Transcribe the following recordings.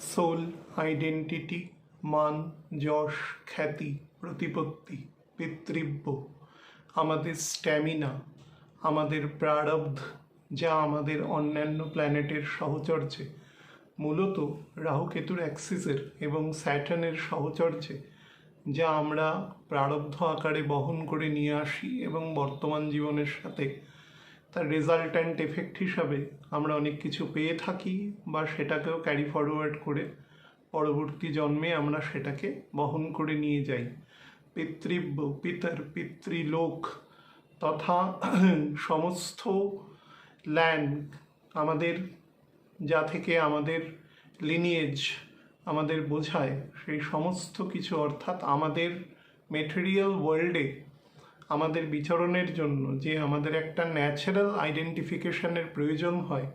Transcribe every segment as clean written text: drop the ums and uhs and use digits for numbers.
Soul, identity, মান, যশ, খ্যাতি, প্রতিপত্তি, পিতৃব্য, আমাদের স্ট্যামিনা, আমাদের প্রারব্ধ, যা আমাদের অন্যান্য প্ল্যানেটের সহচর্যে, মূলত রাহুকেতুর অ্যাক্সিসের এবং স্যাটার্নের সহচর্যে, যা আমরা প্রারব্ধ আকারে বহন করে নিয়ে আসি এবং বর্তমান জীবনের সাথে তার রেজাল্ট্যান্ট এফেক্ট হিসাবে আমরা অনেক কিছু পেয়ে থাকি বা সেটাকেও ক্যারি ফরওয়ার্ড করে পরবর্তী জন্মে আমরা সেটাকে বহন করে নিয়ে যাই। পিতৃব্য, পিতৃলোক তথা সমস্ত ল্যান্ড আমাদের, যা থেকে আমাদের লিনিয়েজ আমাদের বোঝায়, সেই সমস্ত কিছু, অর্থাৎ আমাদের মেটেরিয়াল ওয়ার্ল্ডে আমাদের বিচরণের জন্য যে আমাদের একটা ন্যাচারাল আইডেন্টিফিকেশনের প্রয়োজন হয়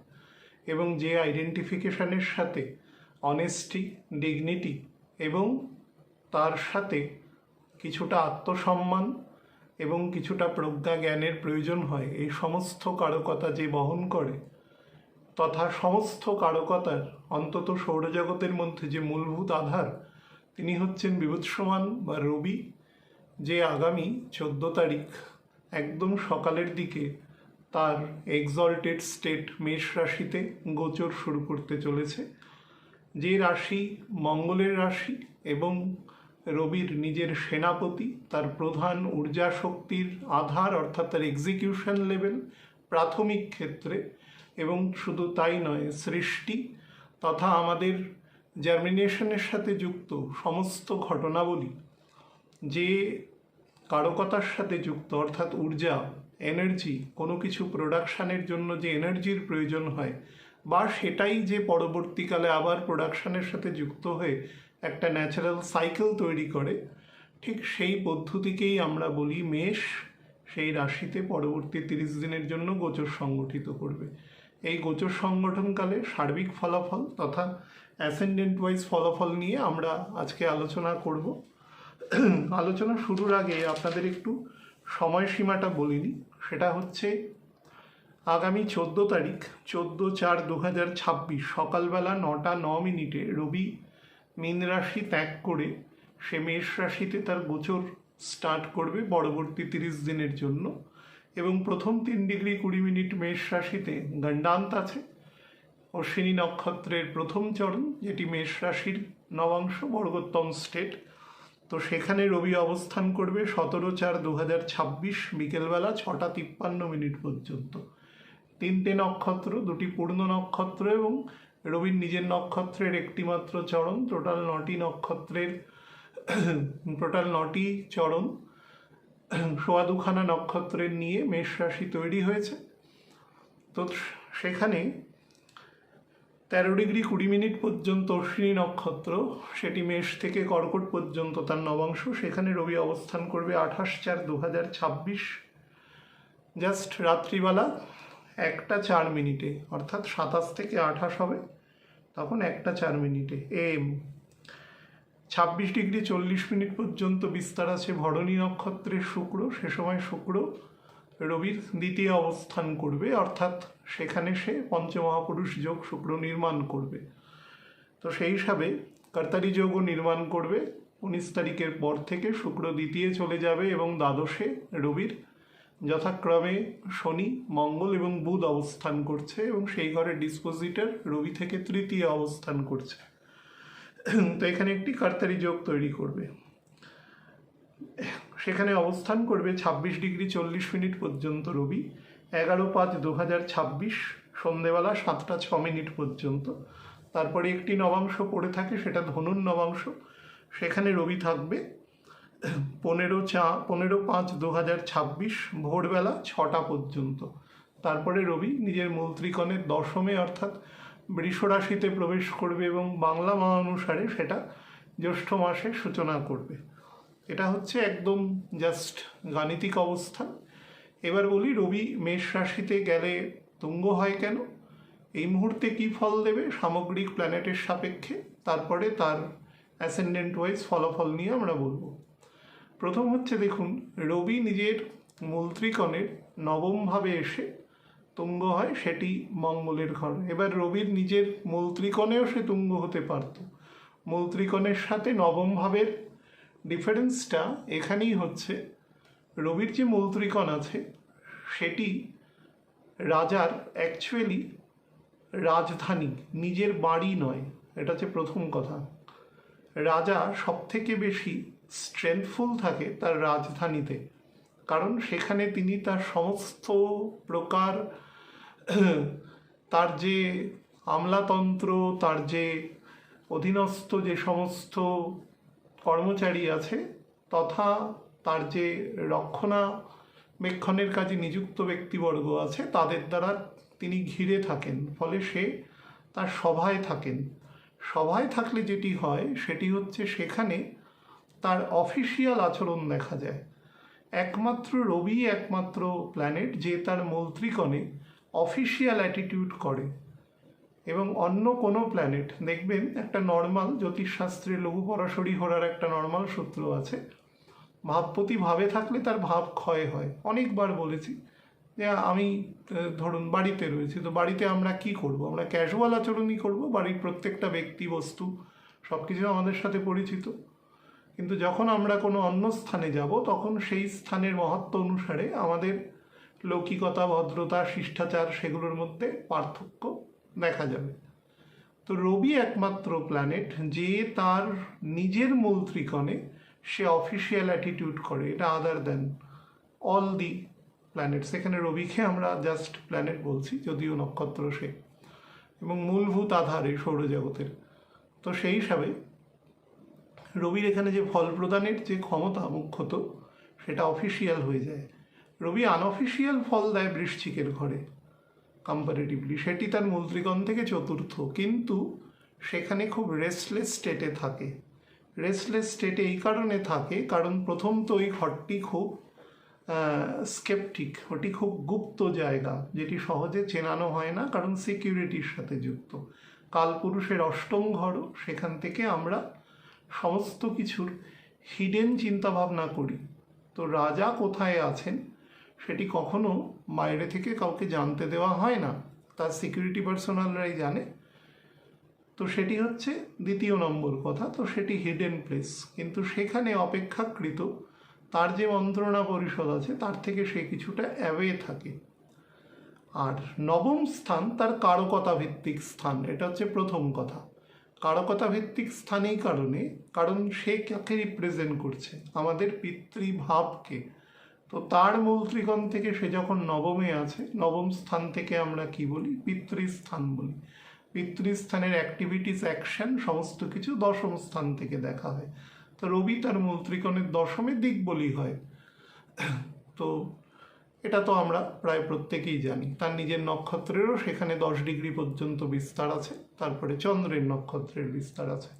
এবং যে আইডেন্টিফিকেশনের সাথে অনেস্টি, ডিগনিটি এবং তার সাথে কিছুটা আত্মসম্মান এবং কিছুটা প্রজ্ঞা জ্ঞানের প্রয়োজন হয়, এই সমস্ত কারকতা যে বহন করে, তথা সমস্ত কারকতার অন্তত সৌরজগতের মধ্যে যে মূলভূত আধার, তিনি হচ্ছেন বিভৎসমান বা রবি, যে আগামী 14 তারিখ একদম সকালের দিকে তার এক্সল্টেড স্টেট মেষ রাশিতে গোচর শুরু করতে চলেছে। যে রাশি মঙ্গলের রাশি এবং রবির নিজের সেনাপতি, তার প্রধান ঊর্জা শক্তির আধার অর্থাৎ তার এক্সিকিউশন লেভেল প্রাথমিক ক্ষেত্রে, এবং শুধু তাই নয়, সৃষ্টি তথা আমাদের জার্মিনেশনের সাথে যুক্ত সমস্ত ঘটনাবলী যে কারকতার সাথে যুক্ত, অর্থাৎ ঊর্জা, এনার্জি, কোনো কিছু প্রোডাকশানের জন্য যে এনার্জির প্রয়োজন হয় বা সেটাই যে পরবর্তীকালে আবার প্রোডাকশানের সাথে যুক্ত হয়ে একটা ন্যাচারাল সাইকেল তৈরি করে, ঠিক সেই পদ্ধতিকেই আমরা বলি মেষ সেই রাশিতে পরবর্তী 30 দিনের জন্য গোচর সংগঠিত করবে। এই গোচর সংগঠনকালে সার্বিক ফলাফল তথা অ্যাসেন্ডেন্ট ওয়াইজ ফলাফল নিয়ে আমরা আজকে আলোচনা করব। আলোচনা শুরুর আগে আপনাদের একটু সময়সীমাটা বলিনি। সেটা হচ্ছে আগামী 14 তারিখ 14/4/2026 সকালবেলা 9:09 রবি মীন রাশি ত্যাগ করে সে মেষ রাশিতে তার গোচর স্টার্ট করবে পরবর্তী 30 দিনের জন্য, এবং প্রথম 3°20' মেষ রাশিতে গণ্ডান্ত আছে, অশ্বিনী নক্ষত্রের প্রথম চরণ, যেটি মেষ রাশির নবাংশ বর্গোত্তম স্টেট। তো সেখানে রবি অবস্থান করবে 17/4/2026 বিকেলবেলা 6:53 পর্যন্ত। 3টে নক্ষত্র, 2টি পূর্ণ নক্ষত্র এবং রবির নিজের নক্ষত্রের একটিমাত্র চরণ, টোটাল 9টি চরণ, 2.25 নক্ষত্রের নিয়ে মেষ রাশি তৈরি হয়েছে। তো সেখানে 13°20' পর্যন্ত অশ্বিনী নক্ষত্র, সেটি মেষ থেকে কর্কট পর্যন্ত তার নবাংশ, সেখানে রবি অবস্থান করবে 28/4/2026 জাস্ট রাত্রিবেলা 1:04 অর্থাৎ 27 থেকে 28 হবে, তখন 1:04 AM। 26°40' পর্যন্ত বিস্তার আছে ভরণী নক্ষত্রের শুক্র, সে সময় শুক্র রবির দ্বিতীয় অবস্থান করবে, অর্থাৎ সেখানে সে পঞ্চমহাপুরুষ যোগ শুক্র নির্মাণ করবে। তো সেই হিসাবে কর্তারি যোগও নির্মাণ করবে। 19 তারিখের পর থেকে শুক্র দ্বিতীয় চলে যাবে এবং দ্বাদশে রবির যথাক্রমে শনি, মঙ্গল এবং বুধ অবস্থান করছে, এবং সেই ঘরের ডিসপোজিটর রবি থেকে তৃতীয় অবস্থান করছে। তো এখানে একটি কর্তারি যোগ তৈরি করবে। সেখানে অবস্থান করবে 26°40' পর্যন্ত রবি, 11/5/2026 সন্ধেবেলা 7:06 পর্যন্ত। তারপরে একটি নবাংশ পড়ে থাকে, সেটা ধনুর নবাংশ, সেখানে রবি থাকবে 15/5/2026 ভোরবেলা 6টা পর্যন্ত। তারপরে রবি নিজের মূল ত্রিকোণের দশমে অর্থাৎ বৃষ রাশিতে প্রবেশ করবে এবং বাংলা মাহ অনুসারে সেটা জ্যৈষ্ঠ মাসে সূচনা করবে। এটা হচ্ছে একদম জাস্ট গাণিতিক অবস্থান। এবার বলি রবি মেষ রাশিতে গেলে তুঙ্গ হয় কেন, এই মুহূর্তে কি ফল দেবে সামগ্রিক প্ল্যানেটের সাপেক্ষে, তারপরে তার অ্যাসেন্ডেন্ট ওয়াইজ ফলাফল নিয়ে আমরা বলবো। প্রথম হচ্ছে দেখুন, রবি নিজের মূল ত্রিকোণের নবমভাবে এসে তুঙ্গ হয় সেটি মঙ্গলের ঘর। এবার রবির নিজের মূল ত্রিকোণেও সে তুঙ্গ হতে পারত। মূল ত্রিকোণের সাথে নবম ভাবের ডিফারেন্সটা এখানেই হচ্ছে, রবির যে মূল ত্রিকোণ আছে সেটি রাজার অ্যাকচুয়ালি রাজধানী, নিজের বাড়ি নয়। এটা হচ্ছে প্রথম কথা। রাজা সব থেকে বেশি স্ট্রেংথফুল থাকে তার রাজধানীতে, কারণ সেখানে তিনি তার সমস্ত প্রকার তার যে আমলাতন্ত্র, তার যে অধীনস্থ যে সমস্ত কর্মচারী আছে, তথা তার যে রক্ষণাবেক্ষণের কাজে নিযুক্ত ব্যক্তিবর্গ আছে, তাদের দ্বারা তিনি ঘিরে থাকেন। ফলে সে তার সভায় থাকেন। সভায় থাকলে যেটি হয় সেটি হচ্ছে সেখানে তার অফিসিয়াল আচরণ দেখা যায়। একমাত্র রবি একমাত্র প্ল্যানেট যে তার মূল ত্রিকোণে অফিসিয়াল অ্যাটিটিউড করে, এবং অন্য কোনো প্ল্যানেট দেখবেন, একটা নর্মাল জ্যোতিষশাস্ত্রে লঘু পরাশরী হরার একটা নর্মাল সূত্র আছে, ভাবপতি ভাবে থাকলে তার ভাব ক্ষয় হয়। অনেকবার বলেছি যে আমি ধরুন বাড়িতে রয়েছি, তো বাড়িতে আমরা কি করব? আমরা ক্যাজুয়াল আচরণই করব, বাড়ির প্রত্যেকটা ব্যক্তি বস্তু সব কিছু আমাদের সাথে পরিচিত। কিন্তু যখন আমরা কোনো অন্য স্থানে যাব, তখন সেই স্থানের মহত্ব অনুসারে আমাদের লৌকিকতা, ভদ্রতা, শিষ্টাচার সেগুলোর মধ্যে পার্থক্য দেখা যাবে। তো রবি একমাত্র প্ল্যানেট যে তার নিজের মূল ত্রিকোণে সে অফিসিয়াল অ্যাটিটিউড করে। এটা আদার দেন অল দি প্ল্যানেটস। এখানে রবিকে আমরা জাস্ট প্ল্যানেট বলছি, যদিও নক্ষত্র সে, এবং মূলভূত আধার এই সৌরজগতের। তো সেই হিসাবে রবির এখানে যে ফল প্রদানের যে ক্ষমতা মুখ্যত, সেটা অফিসিয়াল হয়ে যায়। রবি আনঅফিসিয়াল ফল দেয় বৃশ্চিকের ঘরে কম্পারেটিভলি, সেটি তার মূল ত্রিকোণ থেকে চতুর্থ, কিন্তু সেখানে খুব রেস্টলেস স্টেটে থাকে। রেস্টলেস স্টেটে এই কারণে থাকে কারণ প্রথম তো ওই ঘরটি খুব স্কেপটিক, ওটি খুব গুপ্ত জায়গা, যেটি সহজে চেনানো হয় না, কারণ সিকিউরিটির সাথে যুক্ত। কালপুরুষের অষ্টম ঘরও, সেখান থেকে আমরা সমস্ত কিছুর হিডেন চিন্তাভাবনা করি। তো রাজা কোথায় আছেন সেটি কখনো বাইরে থেকে কাউকে জানতে দেওয়া হয় না, তার সিকিউরিটি পার্সোনালরাই জানে। তো সেটি হচ্ছে দ্বিতীয় নম্বর কথা। তো সেটি হিডেন প্লেস, কিন্তু সেখানে অপেক্ষাকৃত তার যে মন্ত্রণা পরিষদ আছে তার থেকে সে কিছুটা অ্যাওয়ে থাকে। আর নবম স্থান তার কারকতা ভিত্তিক স্থান, এটা হচ্ছে প্রথম কথা। কারকতা ভিত্তিক স্থান এই কারণে, কারণ সে কাকে রিপ্রেজেন্ট করছে? আমাদের পিতৃভাবকে। তো তার মূল ত্রিকোণ থেকে সে যখন নবমে আছে, নবম স্থান থেকে আমরা কি বলি? পিতৃস্থান বলি। পিতৃস্থানের অ্যাক্টিভিটিস, অ্যাকশন সমস্ত কিছু দশম স্থান থেকে দেখা হয়। তো রবি তার মূল ত্রিকোণের দশমে দিক বলি হয়। তো এটা তো আমরা প্রায় প্রত্যেকেই জানি। তার নিজের নক্ষত্রেরও সেখানে 10 ডিগ্রি পর্যন্ত বিস্তার আছে, তারপরে চন্দ্রের নক্ষত্রের বিস্তার আছে।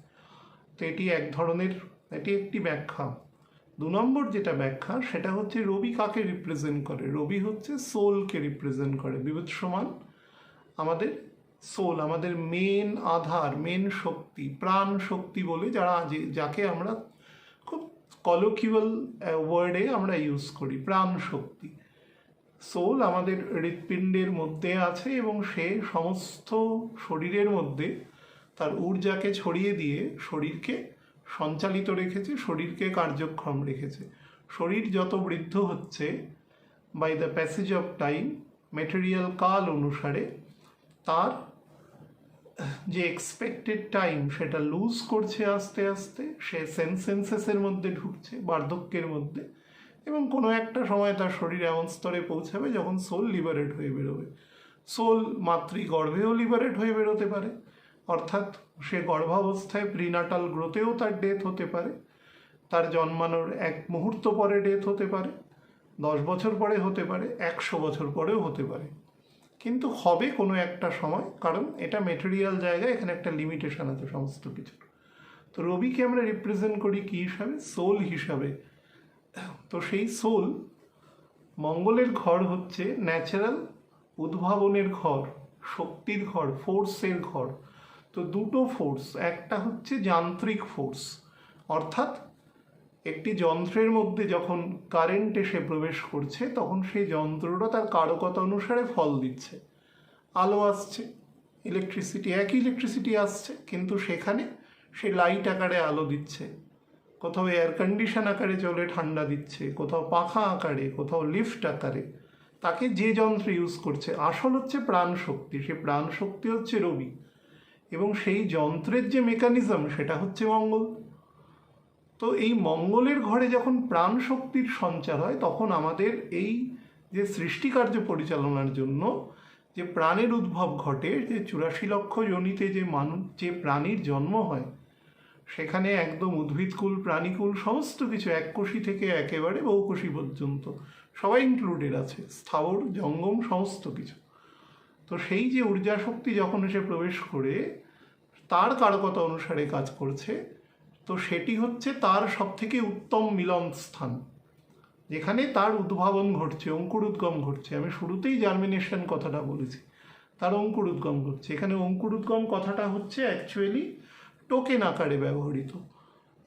তো এটি এক ধরনের, এটি একটি ব্যাখ্যা। 2 নম্বর যেটা ব্যাখ্যা, সেটা হচ্ছে রবি কাকে রিপ্রেজেন্ট করে? রবি হচ্ছে সোলকে রিপ্রেজেন্ট করে। বিভূতিসমান আমাদের সোল, আমাদের মেন আধার, মেন শক্তি, প্রাণ শক্তি বলে যাকে আমরা খুব কলোকিউয়াল ওয়ার্ডে আমরা ইউজ করি, প্রাণ শক্তি। সোল আমাদের হৃৎপিণ্ডের মধ্যে আছে এবং সে সমস্ত শরীরের মধ্যে তার ঊর্জাকে ছড়িয়ে দিয়ে শরীরকে সঞ্চালিত রেখেছে, শরীরকে কার্যক্ষম রেখেছে। শরীর যত বৃদ্ধ হচ্ছে by the passage of time, material কাল অনুসারে, তার যে এক্সপেক্টেড টাইম সেটা লুজ করছে আস্তে আস্তে। সে সেন্সেসের মধ্যে ঢুকছে, বার্ধক্যের মধ্যে, এবং কোনো একটা সময় তার শরীর এমন স্তরে পৌঁছাবে যখন সোল লিবারেট হয়ে বেরোবে। সোল মাতৃগর্ভেও লিবারেট হয়ে বেরোতে পারে, অর্থাৎ সে গর্ভাবস্থায় প্রিনাটাল গ্রোথেও তার ডেথ হতে পারে, তার জন্মানোর 1 মুহূর্ত পরে ডেথ হতে পারে, 10 বছর পরে হতে পারে, 100 বছর পরেও হতে পারে, কিন্তু হবে কোনো একটা সময়, কারণ এটা মেটেরিয়াল জায়গা, এখানে একটা লিমিটেশন আছে সমস্ত কিছুর। তো রবিকে আমরা রিপ্রেজেন্ট করি কী হিসাবে? সোল হিসাবে। তো সেই সোল, মঙ্গলের ঘর হচ্ছে ন্যাচারাল উদ্ভাবনের ঘর, শক্তির ঘর, ফোর্সের ঘর। তো দুটো ফোর্স, একটা হচ্ছে যান্ত্রিক ফোর্স, অর্থাৎ একটি যন্ত্রের মধ্যে যখন কারেন্ট এসে প্রবেশ করছে তখন সেই যন্ত্রটা তার কারকতা অনুসারে ফল দিচ্ছে। আলো আসছে, ইলেকট্রিসিটি, একই ইলেকট্রিসিটি আসছে, কিন্তু সেখানে সে লাইট আকারে আলো দিচ্ছে, কোথাও এয়ার কন্ডিশন আকারে চলে ঠান্ডা দিচ্ছে, কোথাও পাখা আকারে, কোথাও লিফট আকারে। তাকে যে যন্ত্র ইউজ করছে, আসল হচ্ছে প্রাণ শক্তি, সে প্রাণ শক্তি হচ্ছে রবি, এবং সেই যন্ত্রের যে মেকানিজম সেটা হচ্ছে মঙ্গল। তো এই মঙ্গলের ঘরে যখন প্রাণ শক্তির সঞ্চার হয় তখন আমাদের এই যে সৃষ্টিকার্য পরিচালনার জন্য যে প্রাণের উদ্ভব ঘটে, যে 84 লক্ষ যোনিতে যে প্রাণীর জন্ম হয়, সেখানে একদম উদ্ভিদকুল, প্রাণীকুল, সমস্ত কিছু, এককোষী থেকে একেবারে বহুকোষী পর্যন্ত সবাই ইনক্লুডেড আছে, স্থাবর জঙ্গম সমস্ত কিছু। তো সেই যে ঊর্জা শক্তি যখন এসে প্রবেশ করে তার কারকতা অনুসারে কাজ করছে, তো সেটি হচ্ছে তার সবথেকে উত্তম মিলন স্থান, যেখানে তার উদ্ভাবন ঘটছে, অঙ্কুরোদ্গম ঘটছে। আমি শুরুতেই জার্মিনেশন কথাটা বলেছি, তার অঙ্কুরোদ্গম ঘটছে। এখানে অঙ্কুরোদ্গম কথাটা হচ্ছে অ্যাকচুয়ালি টোকেন আকারে ব্যবহৃত।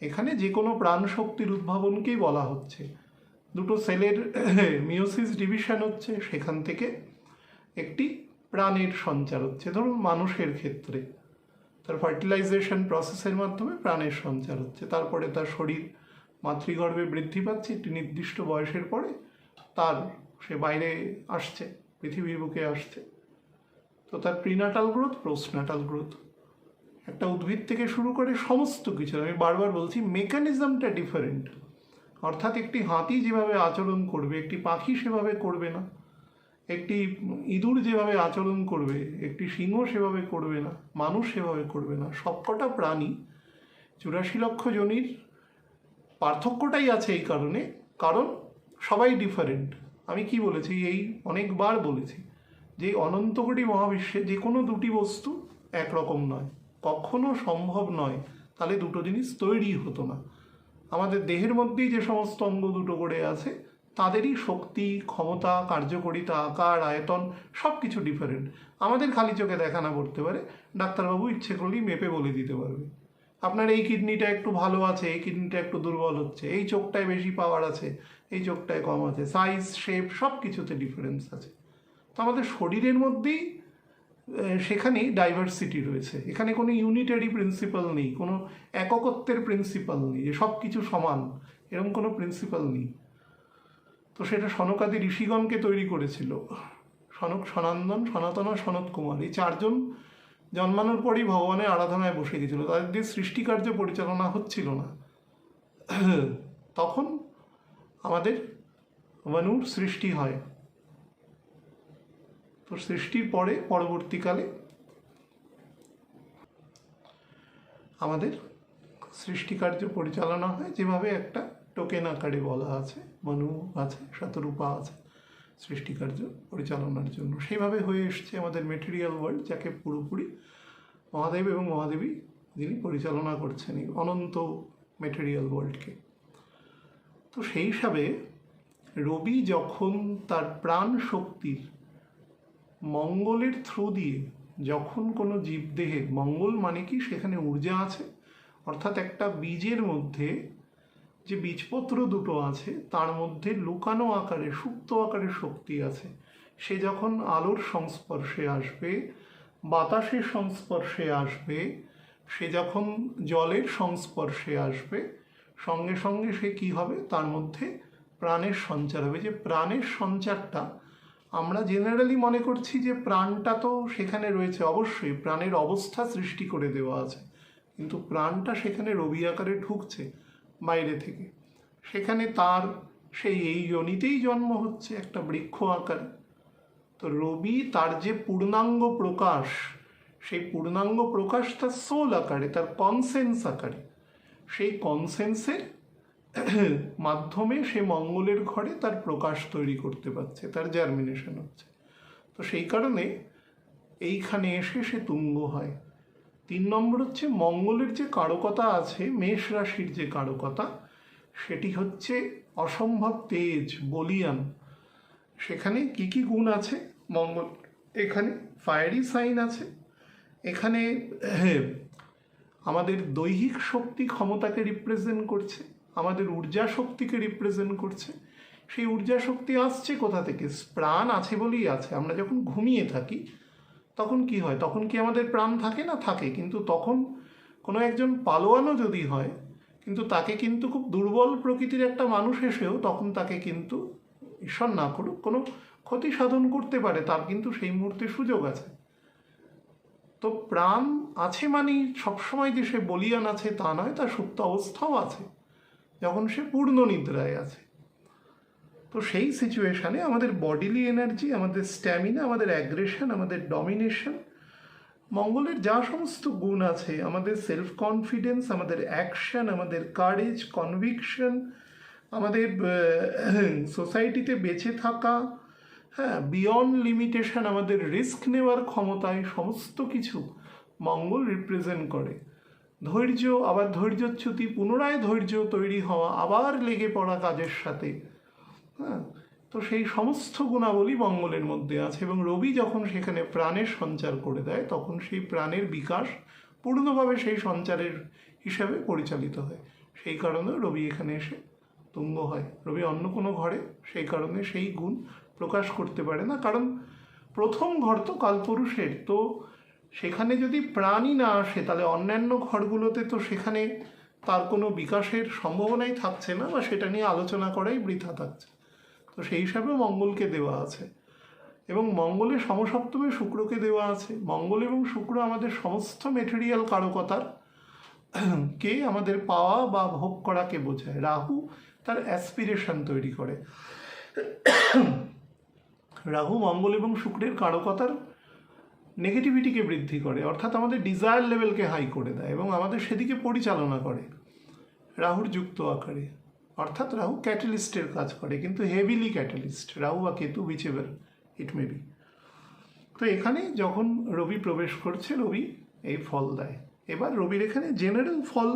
এখানে যে কোনো প্রাণ শক্তির উদ্ভাবনকেই বলা হচ্ছে। দুটো সেলের মিওসিস ডিভিশন হচ্ছে, সেখান থেকে একটি প্রাণের সঞ্চার হচ্ছে। ধরুন মানুষের ক্ষেত্রে তার ফার্টিলাইজেশন প্রসেসের মাধ্যমে প্রাণের সঞ্চার হচ্ছে, তারপরে তার শরীর মাতৃগর্ভে বৃদ্ধি পাচ্ছে, একটি নির্দিষ্ট বয়সের পরে সে বাইরে আসছে, পৃথিবীর বুকে আসছে। তো তার প্রিনাটাল গ্রোথ, পোস্টনাটাল গ্রোথ, একটা উদ্ভিদ থেকে শুরু করে সমস্ত কিছু, আমি বারবার বলছি মেকানিজমটা ডিফারেন্ট। অর্থাৎ একটি হাতি যেভাবে আচরণ করবে একটি পাখি সেভাবে করবে না, একটি ইঁদুর যেভাবে আচরণ করবে একটি সিংহ সেভাবে করবে না, মানুষ সেভাবে করবে না। সবকটা প্রাণী 84 লক্ষ যোনির পার্থক্যটাই আছে এই কারণ সবাই ডিফারেন্ট। আমি কি বলেছি, এই অনেকবার বলেছি যে অনন্ত কোটি মহাবিশ্বে যে কোনো দুটি বস্তু একরকম নয়, কখনো সম্ভব নয়, তাহলে দুটো জিনিস তৈরি হতো না। আমাদের দেহের মধ্যেই যে সমস্ত অঙ্গ দুটো করে আছে তাদেরই শক্তি, ক্ষমতা, কার্যকারিতা, আকার, আয়তন সব কিছু ডিফারেন্ট। আমাদের খালি চোখে দেখা না পড়তে পারে, ডাক্তারবাবু ইচ্ছে করলেই মেপে বলে দিতে পারবে আপনার এই কিডনিটা একটু ভালো আছে, এই কিডনিটা একটু দুর্বল হচ্ছে, এই চোখটায় বেশি পাওয়ার আছে, এই চোখটায় কম আছে, সাইজ, শেপ সব কিছুতে ডিফারেন্স আছে। তো আমাদের শরীরের মধ্যেই সেখানেই ডাইভার্সিটি রয়েছে। এখানে কোনো ইউনিটারি প্রিন্সিপাল নেই, কোনো এককত্বের প্রিন্সিপাল নেই যে সব কিছু সমান, এরকম কোনো প্রিন্সিপাল নেই। তো সেটা সনকাদি ঋষিগণকে তৈরি করেছিল। সনক, সনাতন, সনাতন আর সনত কুমার, এই চারজন জন্মানোর পরই ভগবানের আরাধনায় বসে গেছিল, তাদের দিয়ে সৃষ্টিকার্য পরিচালনা হচ্ছিল না। তখন আমাদের মনুর সৃষ্টি হয়। তো সৃষ্টির পরে পরবর্তীকালে আমাদের সৃষ্টিকার্য পরিচালনা হয় যেভাবে একটা টোকেন আকারে বলা আছে, মনু আছে, শতরূপা আছে সৃষ্টিকার্য পরিচালনার জন্য, সেইভাবে হয়ে এসছে আমাদের মেটেরিয়াল ওয়ার্ল্ড, যাকে পুরোপুরি মহাদেব এবং মহাদেবী যিনি পরিচালনা করছেন এই অনন্ত মেটেরিয়াল ওয়ার্ল্ডকে। তো সেই হিসাবে রবি যখন তার প্রাণ শক্তির মঙ্গলের থ্রু দিয়ে যখন কোনো জীবদেহের, মঙ্গল মানে কি, সেখানে ঊর্জা আছে, অর্থাৎ একটা বীজের মধ্যে যে বীজপত্র দুটো আছে তার মধ্যে লুকানো আকারে, সুপ্ত আকারে শক্তি আছে। সে যখন আলোর সংস্পর্শে আসবে, বাতাসের সংস্পর্শে আসবে, সে যখন জলের সংস্পর্শে আসবে, সঙ্গে সঙ্গে সে কি হবে, তার মধ্যে প্রাণের সঞ্চার হবে। যে প্রাণের সঞ্চারটা আমরা জেনারেলি মনে করছি যে প্রাণটা তো সেখানে রয়েছে, অবশ্যই প্রাণের অবস্থা সৃষ্টি করে দেওয়া আছে, কিন্তু প্রাণটা সেখানে রবি আকারে ঢুকছে বাইরে থেকে। সেখানে তার এই যোনিতেই জন্ম হচ্ছে একটা বৃক্ষ আকারে। তো রবি তার যে পূর্ণাঙ্গ প্রকাশ, সেই পূর্ণাঙ্গ প্রকাশ তার সোল আকারে, তার কনসেন্স আকারে। সেই কনসেন্সের মাধ্যমে সে মঙ্গলের ঘরে তার প্রকাশ তৈরি করতে পারছে, তার জার্মিনেশন হচ্ছে। তো সেই কারণে এইখানে এসে সে তুঙ্গ হয়। 3 নম্বর হচ্ছে মঙ্গলের যে কারকতা আছে, মেষ রাশির যে কারকতা, সেটি হচ্ছে অসম্ভব তেজ, বলিয়ান। সেখানে কি কি গুণ আছে মঙ্গল, এখানে ফায়ারি সাইন আছে, এখানে আমাদের দৈহিক শক্তি ক্ষমতাকে রিপ্রেজেন্ট করছে, আমাদের ঊর্জা শক্তিকে রিপ্রেজেন্ট করছে। সেই ঊর্জা শক্তি আসছে কোথা থেকে? প্রাণ আছে বলেই আছে। আমরা যখন ঘুমিয়ে থাকি তখন কি হয়? তখন কি আমাদের প্রাণ থাকে না? থাকে। কিন্তু তখন কোনো একজন পালোয়ানও যদি হয়, কিন্তু তাকে কিন্তু খুব দুর্বল প্রকৃতির একটা মানুষ এসেও তখন তাকে কিন্তু, ঈশ্বর না করুক, কোনো ক্ষতি সাধন করতে পারে, তার কিন্তু সেই মুহূর্তে সুযোগ আছে। তো প্রাণ আছে মানেই সবসময় যে সে বলিয়ান আছে তা নয়, তার সুপ্ত অবস্থাও আছে যখন সে পূর্ণ নিদ্রায় আছে। তো সেই সিচুয়েশানে আমাদের বডিলি এনার্জি, আমাদের স্ট্যামিনা, আমাদের অ্যাগ্রেশন, আমাদের ডমিনেশন, মঙ্গলের যা সমস্ত গুণ আছে, আমাদের সেলফ কনফিডেন্স, আমাদের অ্যাকশন, আমাদের কারেজ, কনভিকশন, আমাদের সোসাইটিতে বেঁচে থাকা, হ্যাঁ, বিয়ন্ড লিমিটেশন, আমাদের রিস্ক নেওয়ার ক্ষমতায়, সমস্ত কিছু মঙ্গল রিপ্রেজেন্ট করে। ধৈর্য, আবার ধৈর্যচ্যুতি, পুনরায় ধৈর্য তৈরি হওয়া, আবার লেগে পড়া কাজের সাথে, হ্যাঁ। তো সেই সমস্ত গুণাবলী মঙ্গলের মধ্যে আছে, এবং রবি যখন সেখানে প্রাণের সঞ্চার করে দেয় তখন সেই প্রাণের বিকাশ পূর্ণভাবে সেই সঞ্চারের হিসাবে পরিচালিত হয়। সেই কারণে রবি এখানে এসে তুঙ্গ হয়। রবি অন্য কোনো ঘরে সেই কারণে সেই গুণ প্রকাশ করতে পারে না, কারণ প্রথম ঘর তো কালপুরুষের। তো সেখানে যদি প্রাণই না আসে তাহলে অন্যান্য ঘরগুলোতে তো সেখানে তার কোনো বিকাশের সম্ভাবনাই থাকছে না, বা সেটা নিয়ে আলোচনা করাই বৃথা থাকছে। তো সেই হিসাবে মঙ্গলকে দেওয়া আছে, এবং মঙ্গলের সমসপ্তমে শুক্রকে দেওয়া আছে। মঙ্গল এবং শুক্র আমাদের সমস্ত মেটেরিয়াল কারকতার কে আমাদের পাওয়া বা ভোগ করাকে বোঝায়। রাহু তার অ্যাসপিরেশন তৈরি করে। রাহু মঙ্গল এবং শুক্রের কারকতার নেগেটিভিটিকে বৃদ্ধি করে, অর্থাৎ আমাদের ডিজায়ার লেভেলকে হাই করে দেয় এবং আমাদের সেদিকে পরিচালনা করে রাহুর যুক্ত আকারে। অর্থাৎ রাহু ক্যাটালিস্টের কাজ করে, কিন্তু হেভিলি ক্যাটালিস্ট, রাহু বা Ketu, which ever it may be. তো এখানে যখন রবি প্রবেশ করছে, রবি এই ফল দেয়। এবার রবির এখানে জেনারেল ফল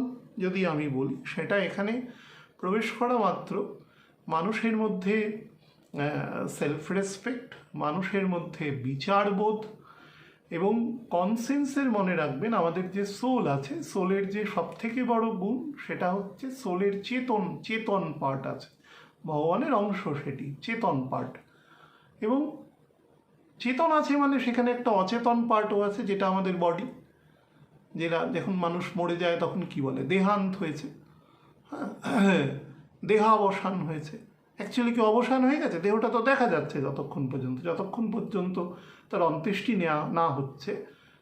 যদি আমি বলি, সেটা এখানে প্রবেশ করা মাত্র মানুষের মধ্যে সেলফ রেসপেক্ট, মানুষের মধ্যে বিচারবোধ এবং কনসেন্সের, মনে রাখবেন আমাদের যে সোল আছে, সোলের যে সব থেকে বড় গুণ সেটা হচ্ছে সোলের চেতন পার্ট আছে, ভগবানের অংশ সেটি, চেতন পার্ট। এবং চেতন আছে মানে সেখানে একটা অচেতন পার্টও আছে, যেটা আমাদের বডি। যেটা যখন মানুষ মরে যায় তখন কি বলে? দেহান্ত হয়েছে, হ্যাঁ, দেহাবসান হয়েছে। অ্যাকচুয়ালি কি অবসান হয়ে গেছে? দেহটা তো দেখা যাচ্ছে যতক্ষণ পর্যন্ত তার অন্ত্যেষ্টি নেওয়া না হচ্ছে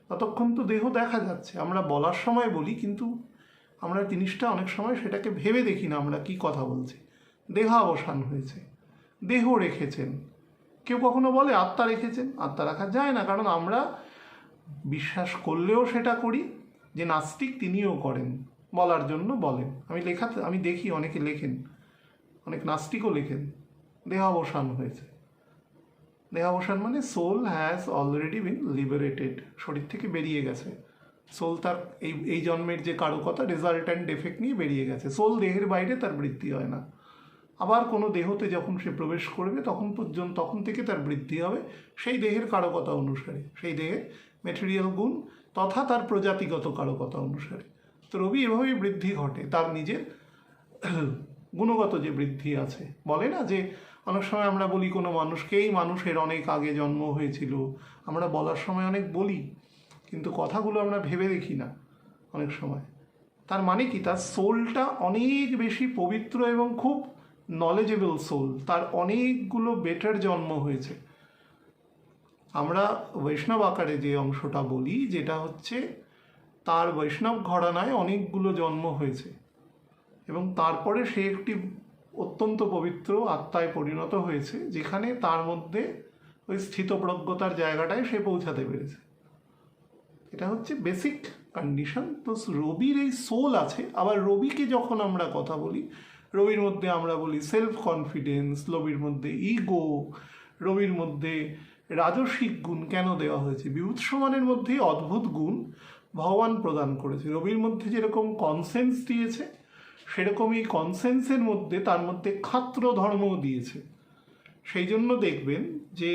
ততক্ষণ তো দেহ দেখা যাচ্ছে। আমরা বলার সময় বলি, কিন্তু আমরা জিনিসটা অনেক সময় সেটাকে ভেবে দেখি না আমরা কি কথা বলছি। দেহাবসান হয়েছে, দেহ রেখেছেন। কেউ কখনো বলে আত্মা রেখেছেন? আত্মা রাখা যায় না, কারণ আমরা বিশ্বাস করলেও সেটা করি। যে নাস্তিক তিনিও করেন, বলার জন্য বলেন। আমি দেখি অনেকে লেখেন, অনেক নাস্তিকও লেখেন দেহাবসান হয়েছে। দেহাবসান মানে soul has already been liberated, শরীর থেকে বেরিয়ে গেছে। সোল তার এই জন্মের যে কারকতা, রেজাল্ট অ্যান্ড এফেক্ট নিয়ে বেরিয়ে গেছে। সোল দেহের বাইরে তার বৃদ্ধি হয় না। আবার কোনো দেহতে যখন সে প্রবেশ করবে তখন থেকে তার বৃদ্ধি হবে সেই দেহের কারকতা অনুসারে, সেই দেহের ম্যাটেরিয়াল গুণ তথা তার প্রজাতিগত কারকতা অনুসারে। তো রবি এভাবেই বৃদ্ধি ঘটে, তার নিজের গুণগত যে বৃদ্ধি আছে। বলে না যে অনেক সময় আমরা বলি কোনো মানুষকে, এই মানুষের অনেক আগে জন্ম হয়েছিল, আমরা বলার সময় অনেক বলি, কিন্তু কথাগুলো আমরা ভেবে দেখি না অনেক সময়। তার মানে কি? তার সোলটা অনেক বেশি পবিত্র এবং খুব নলেজেবল সোল, তার অনেকগুলো বেটার জন্ম হয়েছে। আমরা বৈষ্ণব আকারে যে অংশটা বলি, যেটা হচ্ছে তার বৈষ্ণব ঘরানায় অনেকগুলো জন্ম হয়েছে এবং তারপরে সে একটি অত্যন্ত পবিত্র আত্মায় পরিণত হয়েছে, যেখানে তার মধ্যে ওই স্থিতপ্রজ্ঞতার জায়গাটায় সে পৌঁছাতে পেরেছে। এটা হচ্ছে বেসিক কন্ডিশন। তো রবির এই সোল আছে। আবার রবিকে যখন আমরা কথা বলি, রবির মধ্যে আমরা বলি সেলফ কনফিডেন্স, রবির মধ্যে ইগো, রবির মধ্যে রাজসিক গুণ কেন দেওয়া হয়েছে? বিভূতিসমানের মধ্যেই অদ্ভুত গুণ ভগবান প্রদান করেছে। রবির মধ্যে যেরকম কনসেন্স দিয়েছে, সেরকমই কনসেন্সের মধ্যে তার মধ্যে ক্ষাত্র ধর্মও দিয়েছে। সেই জন্য দেখবেন যে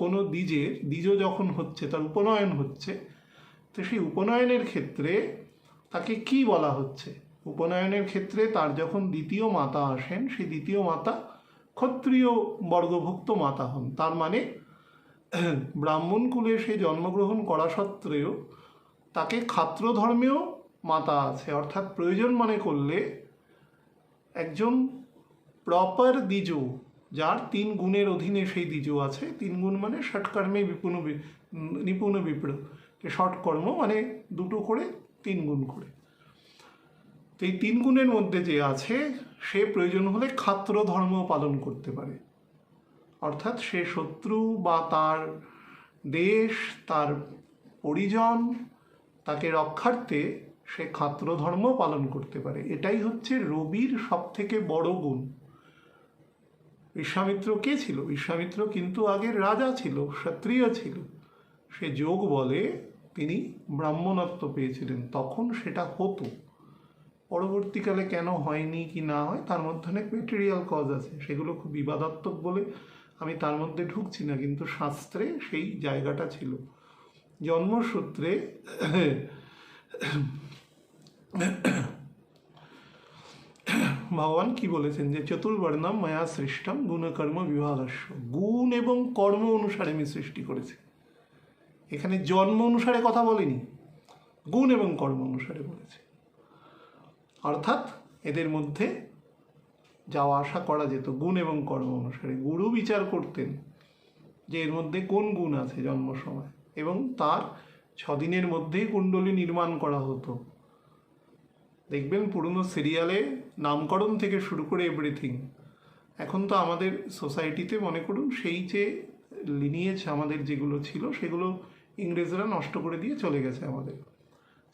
কোনো দ্বিজ যখন হচ্ছে, তার উপনয়ন হচ্ছে, তো সেই উপনয়নের ক্ষেত্রে তাকে কি বলা হচ্ছে? উপনয়নের ক্ষেত্রে তার যখন দ্বিতীয় মাতা আসেন, সেই দ্বিতীয় মাতা ক্ষত্রিয় বর্গভুক্ত মাতা হন। তার মানে ব্রাহ্মণ কুলে সে জন্মগ্রহণ করা সত্ত্বেও তাকে ক্ষাত্র ধর্মেও মাতা আছে, অর্থাৎ প্রয়োজন মনে করলে একজন প্রপার দ্বিজ, যার 3 গুণের অধীনে সেই দ্বিজ আছে। 3 গুণ মানে ষটকর্মে নিপুণ বিপ্র, ষটকর্ম মানে 2টো করে 3 গুণ করে। তো এই 3 গুণের মধ্যে যে আছে সে প্রয়োজন হলে ক্ষাত্র ধর্ম পালন করতে পারে, অর্থাৎ সে শত্রু বা তার দেশ, তার পরিজন, তাকে রক্ষার্থে সে ক্ষাত্র ধর্ম পালন করতে পারে। এটাই হচ্ছে রবির সব থেকে বড় গুণ। বিশ্বামিত্র কে ছিল? বিশ্বামিত্র কিন্তু আগের রাজা ছিল, ক্ষত্রিয় ছিল। সে যোগ বলে তিনি ব্রাহ্মণত্ব পেয়েছিলেন, তখন সেটা হতো। পরবর্তীকালে কেন হয়নি কি না হয় তার মধ্যে অনেক মেটেরিয়াল কজ আছে, সেগুলো খুব বিবাদাত্মক বলে আমি তার মধ্যে ঢুকছি না, কিন্তু শাস্ত্রে সেই জায়গাটা ছিল। জন্মসূত্রে ভগবান কি বলেছেন যে চতুর্বর্ণম মায়া সৃষ্টম গুণকর্ম বিভাগস্য, গুণ এবং কর্ম অনুসারে আমি সৃষ্টি করেছি। এখানে জন্ম অনুসারে কথা বলিনি, গুণ এবং কর্ম অনুসারে বলেছে। অর্থাৎ এদের মধ্যে যাওয়া আসা করা যেত গুণ এবং কর্ম অনুসারে। গুরু বিচার করতেন যে এর মধ্যে কোন গুণ আছে জন্ম সময়, এবং তার 6 দিনের মধ্যেই কুণ্ডলী নির্মাণ করা হতো। দেখবেন পুরনো সিরিয়ালে নামকরণ থেকে শুরু করে এভরিথিং। এখন তো আমাদের সোসাইটিতে মনে করুন সেই যে লিনিয়েজ আমাদের যেগুলো ছিল সেগুলো ইংরেজরা নষ্ট করে দিয়ে চলে গেছে। আমাদের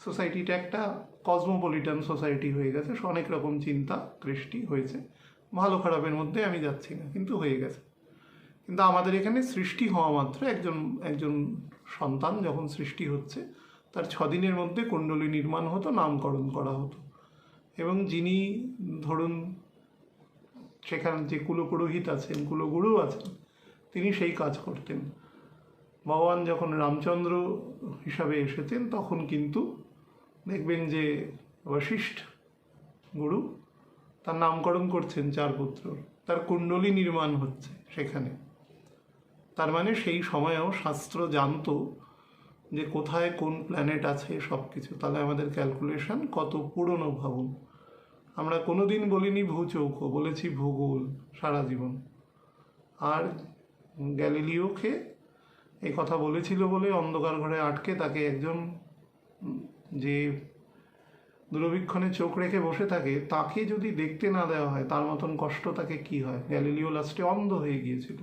সোসাইটিটা একটা কসমোপলিটান সোসাইটি হয়ে গেছে, অনেক রকম চিন্তা কৃষ্টি হয়েছে, ভালো খারাপের মধ্যে আমি যাচ্ছি না, কিন্তু হয়ে গেছে। কিন্তু আমাদের এখানে সৃষ্টি হওয়া মাত্র একজন সন্তান যখন সৃষ্টি হচ্ছে তার 6 দিনের মধ্যে কুণ্ডলী নির্মাণ হতো, নামকরণ করা হতো। এবং যিনি ধরুন সেখানে যে কুলপুরোহিত আছেন, কুলগুরু আছেন, তিনি সেই কাজ করতেন। ভগবান যখন রামচন্দ্র হিসাবে এসেছেন তখন কিন্তু দেখবেন যে বশিষ্ঠ গুরু তার নামকরণ করছেন 4 পুত্র, তার কুণ্ডলী নির্মাণ হচ্ছে সেখানে। তার মানে সেই সময়েও শাস্ত্র জানতো যে কোথায় কোন প্ল্যানেট আছে সব কিছু। তাহলে আমাদের ক্যালকুলেশন কত পুরনো ভাবুন। আমরা কোনোদিন বলিনি ভূচৌকো, বলেছি ভূগোল সারা জীবন। আর গ্যালিলিওকে এই কথা বলেছিল বলে অন্ধকার ঘরে আটকে তাকে একজন যে দূরবীক্ষণে চোখ রেখে বসে থাকে তাকে যদি দেখতে না দেওয়া হয় তার মতন কষ্ট তাকে কি হয়। গ্যালিলিও লাস্টে অন্ধ হয়ে গিয়েছিল।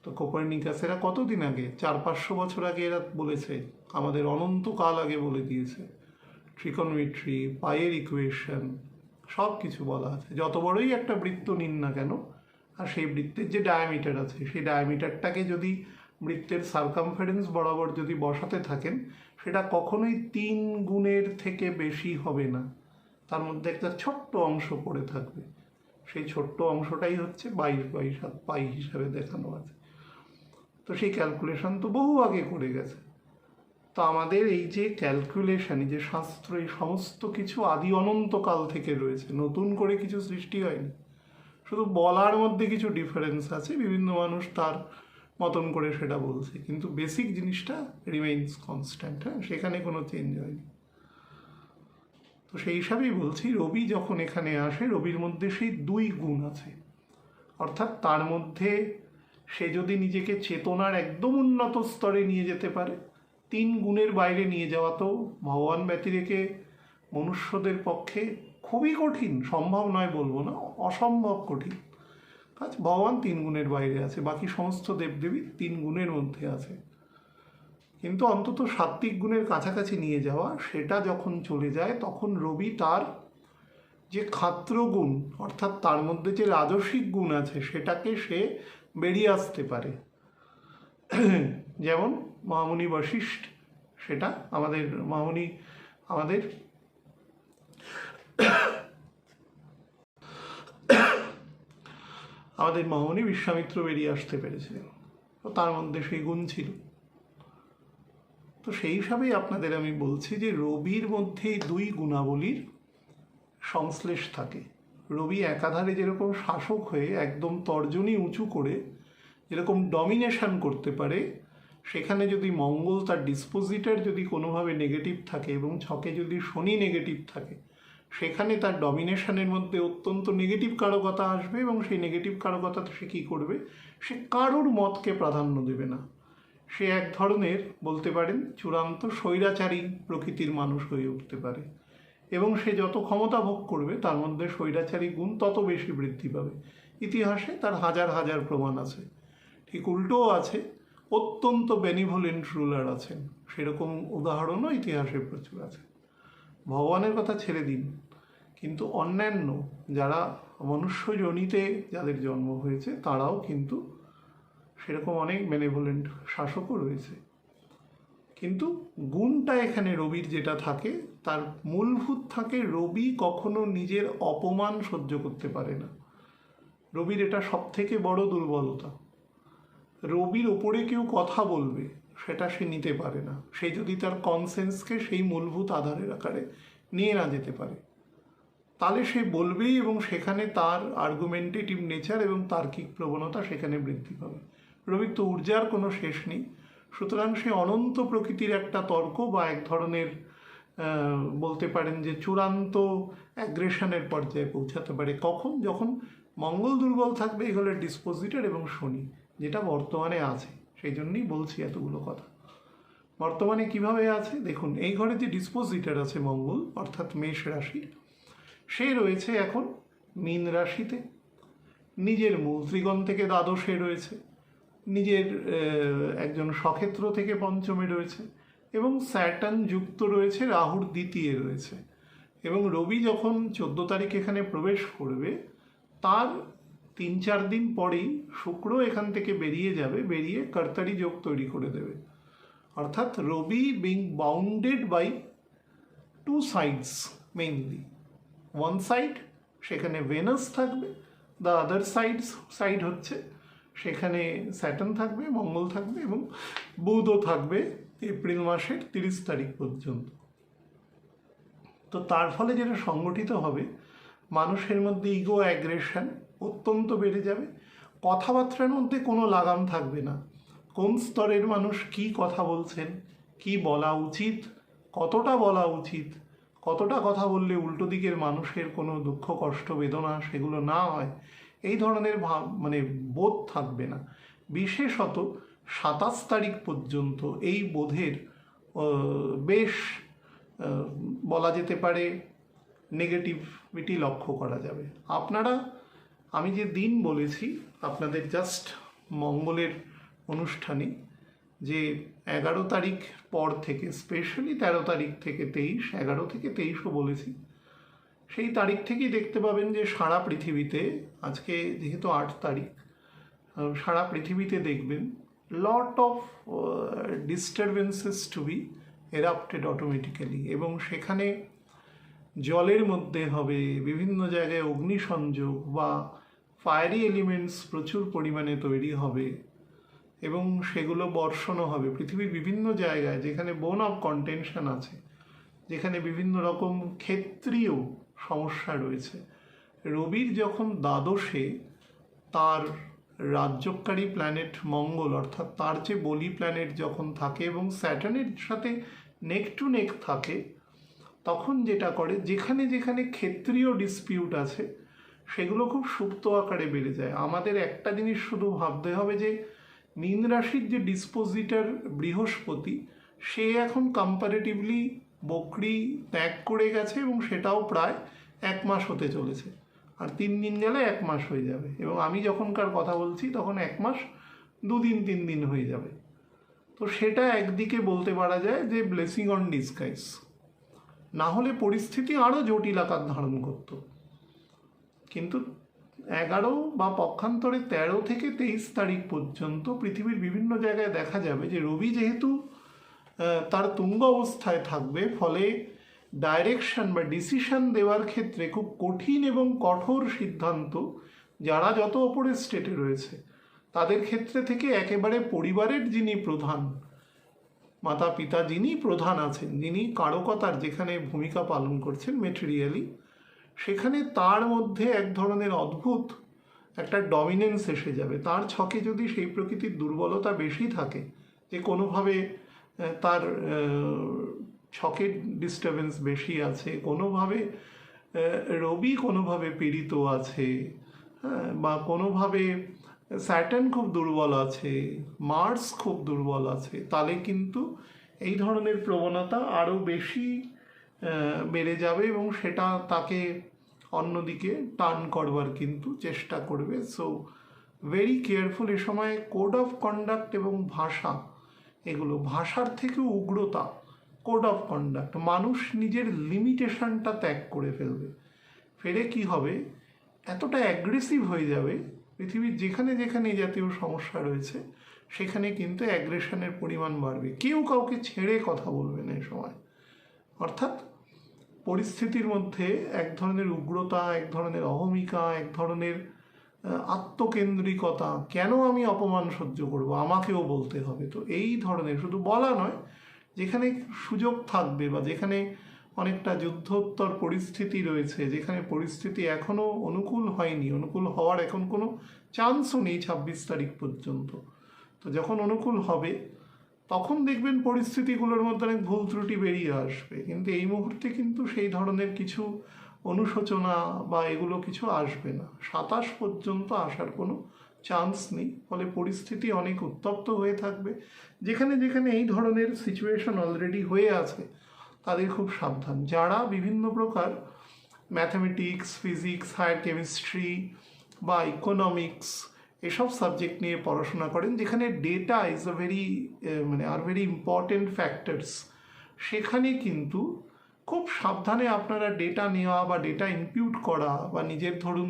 তো কোপার্নিকাসেরা কতদিন আগে, 400-500 বছর আগে এরা বলেছে, আমাদের অনন্তকাল আগে বলে দিয়েছে। ট্রিকোনোমেট্রি, পায়ের ইকুয়েশন সব কিছু বলা আছে। যত বড়ই একটা বৃত্ত নিন না কেন, আর সেই বৃত্তের যে ডায়ামিটার আছে সেই ডায়ামিটারটাকে যদি বৃত্তের সার্কামফারেন্স বরাবর যদি বসাতে থাকেন সেটা কখনোই 3 গুণের থেকে বেশি হবে না। তার মধ্যে একটা ছোট্ট অংশ পড়ে থাকবে, সেই ছোট্ট অংশটাই হচ্ছে 22/7 পাই হিসাবে দেখানো আছে। তো সেই ক্যালকুলেশন তো বহু আগে করে গেছে। তো আমাদের এই যে ক্যালকুলেশন, এই যে শাস্ত্র, এই সমস্ত কিছু আদি অনন্তকাল থেকে রয়েছে, নতুন করে কিছু সৃষ্টি হয়নি। শুধু বলার মধ্যে কিছু ডিফারেন্স আছে, বিভিন্ন মানুষ তার মতন করে সেটা বলছে, কিন্তু বেসিক জিনিসটা রিমেইনস কনস্ট্যান্ট। হ্যাঁ, সেখানে কোনো চেঞ্জ হয়নি। তো সেই হিসাবেই বলছি, রবি যখন এখানে আসে রবির মধ্যে সেই 2 গুণ আছে, অর্থাৎ তার মধ্যে সে যদি নিজেকে চেতনার একদম উন্নত স্তরে নিয়ে যেতে পারে, 3 গুণের বাইরে নিয়ে যাওয়া তো ভগবান ব্যতিরেকে মনুষ্যদের পক্ষে খুবই কঠিন, সম্ভব নয় বলবো না, অসম্ভব কঠিন কাজ। ভগবান 3 গুণের বাইরে আছে, বাকি সমস্ত দেবদেবী 3 গুণের মধ্যে আছে। কিন্তু অন্তত সাত্ত্বিক গুণের কাছাকাছি নিয়ে যাওয়া, সেটা যখন চলে যায় তখন রবি তার যে ক্ষাত্র গুণ, অর্থাৎ তার মধ্যে যে রাজসিক গুণ আছে সেটাকে সে বেরিয়ে আসতে পারে। যেমন মহামুনি বশিষ্ঠ, সেটা আমাদের মহামুনি আমাদের মহামুনি বিশ্বামিত্র বেরিয়ে আসতে পেরেছিলেন, তো তার মধ্যে সেই গুণ ছিল। তো সেই হিসাবেই আপনাদের আমি বলছি যে রবির মধ্যে 2 গুণাবলীর সংশ্লেষ থাকে। রবি একাধারে যেরকম শাসক হয়ে একদম তর্জনী উঁচু করে যেরকম ডমিনেশন করতে পারে, সেখানে যদি মঙ্গল তার ডিসপোজিটার যদি কোনোভাবে নেগেটিভ থাকে এবং ছকে যদি শনি নেগেটিভ থাকে, সেখানে তার ডমিনেশনের মধ্যে অত্যন্ত নেগেটিভ কারকতা আসবে এবং সেই নেগেটিভ কারকতাতে সে কী করবে, সে কারোর মতকে প্রাধান্য দেবে না। সে এক ধরনের বলতে পারেন চূড়ান্ত স্বৈরাচারী প্রকৃতির মানুষ হয়ে উঠতে পারে এবং সে যত ক্ষমতা ভোগ করবে তার মধ্যে স্বৈরাচারী গুণ তত বেশি বৃদ্ধি পাবে। ইতিহাসে তার হাজার হাজার প্রমাণ আছে। ঠিক উল্টোও আছে, অত্যন্ত বেনিভোলেন্ট রুলার আছেন, সেরকম উদাহরণও ইতিহাসে প্রচুর আছে। ভগবানের কথা ছেড়ে দিন, কিন্তু অন্যান্য যারা মনুষ্যজনিতে যাদের জন্ম হয়েছে তারাও কিন্তু সেরকম অনেক বেনিভোলেন্ট শাসকও রয়েছে। কিন্তু গুণটা এখানে রবির যেটা থাকে, তার মূলভূত থাকে রবি কখনো নিজের অপমান সহ্য করতে পারে না। রবির এটা সব থেকে বড় দুর্বলতা। রবির ওপরে কেউ কথা বলবে সেটা সে নিতে পারে না, সে যদি তার কনসেন্সকে সেই মূলভূত আধারের আকারে নিয়ে না যেতে পারে, তাহলে সে বলবেই এবং সেখানে তার আর্গুমেন্টেটিভ নেচার এবং তার্কিক প্রবণতা সেখানে বৃদ্ধি পাবে। রবির তো ঊর্জার কোনো শেষ নেই, সুতরাং সে অনন্ত প্রকৃতির একটা তর্ক বা এক ধরনের বলতে পারেন যে চূড়ান্ত অ্যাগ্রেশনের পর্যায়ে পৌঁছাতে পারে। কখন? যখন মঙ্গল দুর্বল থাকবে, এগুলোর ডিসপোজিটার এবং শনি, যেটা বর্তমানে আছে। সেই জন্যই বলছি এতগুলো কথা। বর্তমানে কিভাবে আছে দেখুন, এই ঘরে যে ডিসপোজিটার আছে মঙ্গল, অর্থাৎ মেষ রাশি, সে রয়েছে এখন মীন রাশিতে, নিজের মূল ত্রিগণ থেকে দ্বাদশে রয়েছে, নিজের একজন সক্ষেত্র থেকে পঞ্চমে রয়েছে এবং স্যাটার্ন যুক্ত রয়েছে রাহুর দ্বিতীয় রয়েছে। এবং রবি যখন 14 তারিখ এখানে প্রবেশ করবে, তার 3-4 দিন পরেই শুক্র এখান থেকে বেরিয়ে যাবে, বেরিয়ে কর্তারি যোগ তৈরি করে দেবে। অর্থাৎ Rabi being bounded by two sides, mainly one side সেখানে ভেনাস থাকবে, দ্য আদার সাইড হচ্ছে সেখানে স্যাটার্ন থাকবে, মঙ্গল থাকবে এবং বুধও থাকবে এপ্রিল মাসের 30 তারিখ পর্যন্ত। তো তার ফলে যেটা সংগঠিত হবে, মানুষের মধ্যে ইগো অ্যাগ্রেশন অত্যন্ত বেড়ে যাবে, কথাবার্তার মধ্যে কোনো লাগাম থাকবে না। কোন স্তরের মানুষ কি কথা বলছেন, কি বলা উচিত, কতটা বলা উচিত, কতটা কথা বললে উল্টো দিকের মানুষের কোনো দুঃখ কষ্ট বেদনা সেগুলো না হয়, এই ধরনের বোধ থাকবে না। বিশেষত 27 তারিখ পর্যন্ত এই বোধের বেশ বলা যেতে পারে নেগেটিভিটি লক্ষ্য করা যাবে। আপনারা, আমি যে দিন বলেছি আপনাদের জাস্ট মঙ্গলের অনুষ্ঠানে, যে 11 তারিখ পর থেকে, স্পেশালি 13 তারিখ থেকে 23, 11 থেকে 23ও বলেছি, সেই তারিখ থেকেই দেখতে পাবেন যে সারা পৃথিবীতে, আজকে যেহেতু 8 তারিখ, সারা পৃথিবীতে দেখবেন lot of disturbances to be erupted automatically, এবং সেখানে জলের মধ্যে হবে, বিভিন্ন জায়গায় অগ্নিসংযোগ বা ফায়ারি এলিমেন্টস প্রচুর পরিমাণে তৈরি হবে এবং সেগুলো বর্ষণও হবে পৃথিবীর বিভিন্ন জায়গায়, যেখানে বোন অফ কন্টেনশন আছে, যেখানে বিভিন্ন রকম ক্ষেত্রীয় সমস্যা রয়েছে। রবির যখন দ্বাদশে তার রাজ্যকারী প্ল্যানেট মঙ্গল, অর্থাৎ তার যে বলি প্ল্যানেট যখন থাকে এবং স্যাটার্নের সাথে নেক টু নেক থাকে, তখন যেটা করে, যেখানে যেখানে ক্ষেত্রীয় ডিসপিউট আছে সেগুলো খুব সুপ্ত আকারে বেড়ে যায়। আমাদের একটা জিনিস শুধু ভাবতে হবে যে মীন রাশির যে ডিসপোজিটার বৃহস্পতি, সে এখন কম্পারেটিভলি বকরি ত্যাগ করে গেছে এবং সেটাও প্রায় 1 মাস হতে চলেছে, আর 3 দিন গেলে 1 মাস হয়ে যাবে, এবং আমি যখনকার কথা বলছি তখন 1 মাস 2 দিন 3 দিন হয়ে যাবে। তো সেটা একদিকে বলতে পারা যায় যে ব্লেসিং অন ডিসগাইজ, না হলে পরিস্থিতি আরও জটিল আকার ধারণ করত। কিন্তু 11 বা পক্ষান্তরে 13 থেকে 23 তারিখ পর্যন্ত পৃথিবীর বিভিন্ন জায়গায় দেখা যাবে যে রবি যেহেতু তার তুঙ্গ অবস্থায় থাকবে, ফলে ডাইরেকশন বা ডিসিশন দেওয়ার ক্ষেত্রে খুব কঠিন এবং কঠোর সিদ্ধান্ত যারা যত ওপরের স্টেটে রয়েছে তাদের ক্ষেত্রে থেকে একেবারে পরিবারের যিনি প্রধান, মাতা পিতা যিনি প্রধান আছেন, যিনি কারকতার যেখানে ভূমিকা পালন করছেন মেটেরিয়ালি, সেখানে তার মধ্যে এক ধরনের অদ্ভুত একটা ডমিনেন্স এসে যাবে। তার ছকে যদি সেই প্রকৃতির দুর্বলতা বেশি থাকে, যে কোনোভাবে তার ছকের ডিস্টারবেন্স বেশি আছে, কোনোভাবে রবি কোনোভাবে পীড়িত আছে, হ্যাঁ, বা কোনোভাবে স্যাটার্ন খুব দুর্বল আছে, মার্স খুব দুর্বল আছে, তাহলে কিন্তু এই ধরনের প্রবণতা আরও বেশি বেড়ে যাবে এবং সেটা তাকে অন্যদিকে টার্ন করবার কিন্তু চেষ্টা করবে। So very careful. এ সময় কোড অফ কন্ডাক্ট এবং ভাষা, এগুলো ভাষার থেকেও উগ্রতা। কোড অফ কন্ডাক্ট, মানুষ নিজের লিমিটেশনটা ত্যাগ করে ফেলবে, ফেলে কি হবে, এতটা অ্যাগ্রেসিভ হয়ে যাবে। পৃথিবীর যেখানে যেখানে এই জাতীয় সমস্যা রয়েছে সেখানে কিন্তু অ্যাগ্রেশনের পরিমাণ বাড়বে। কেউ কাউকে ছেড়ে কথা বলবে না এ সময়। অর্থাৎ পরিস্থিতির মধ্যে এক ধরনের উগ্রতা, এক ধরনের অহমিকা, এক ধরনের আত্মকেন্দ্রিকতা, কেন আমি অপমান সহ্য করব, আমাকেও বলতে হবে। তো এই ধরনের, শুধু বলা নয়, যেখানে সুযোগ থাকবে বা যেখানে অনেকটা যুদ্ধোত্তর পরিস্থিতি রয়েছে, যেখানে পরিস্থিতি এখনও অনুকূল হয়নি, অনুকূল হওয়ার এখন কোনো চান্সও নেই 26 তারিখ পর্যন্ত, তো যখন অনুকূল হবে তখন দেখবেন পরিস্থিতিগুলোর মধ্যে অনেক ভুল ত্রুটি বেরিয়ে আসবে। কিন্তু এই মুহূর্তে কিন্তু সেই ধরনের কিছু অনুশোচনা বা এগুলো কিছু আসবে না, 27 পর্যন্ত আসার কোনো চান্স নেই। ফলে পরিস্থিতি অনেক উত্তপ্ত হয়ে থাকবে। যেখানে যেখানে এই ধরনের সিচুয়েশন অলরেডি হয়ে আছে তাদের খুব সাবধান। যারা বিভিন্ন প্রকার ম্যাথামেটিক্স, ফিজিক্স, হায়ার কেমিস্ট্রি বা ইকোনমিক্স এসব সাবজেক্ট নিয়ে পড়াশোনা করেন, যেখানে data is a very very important factors, সেখানে কিন্তু খুব সাবধানে আপনারা ডেটা নেওয়া বা ডেটা ইনপিউট করা বা নিজের ধরুন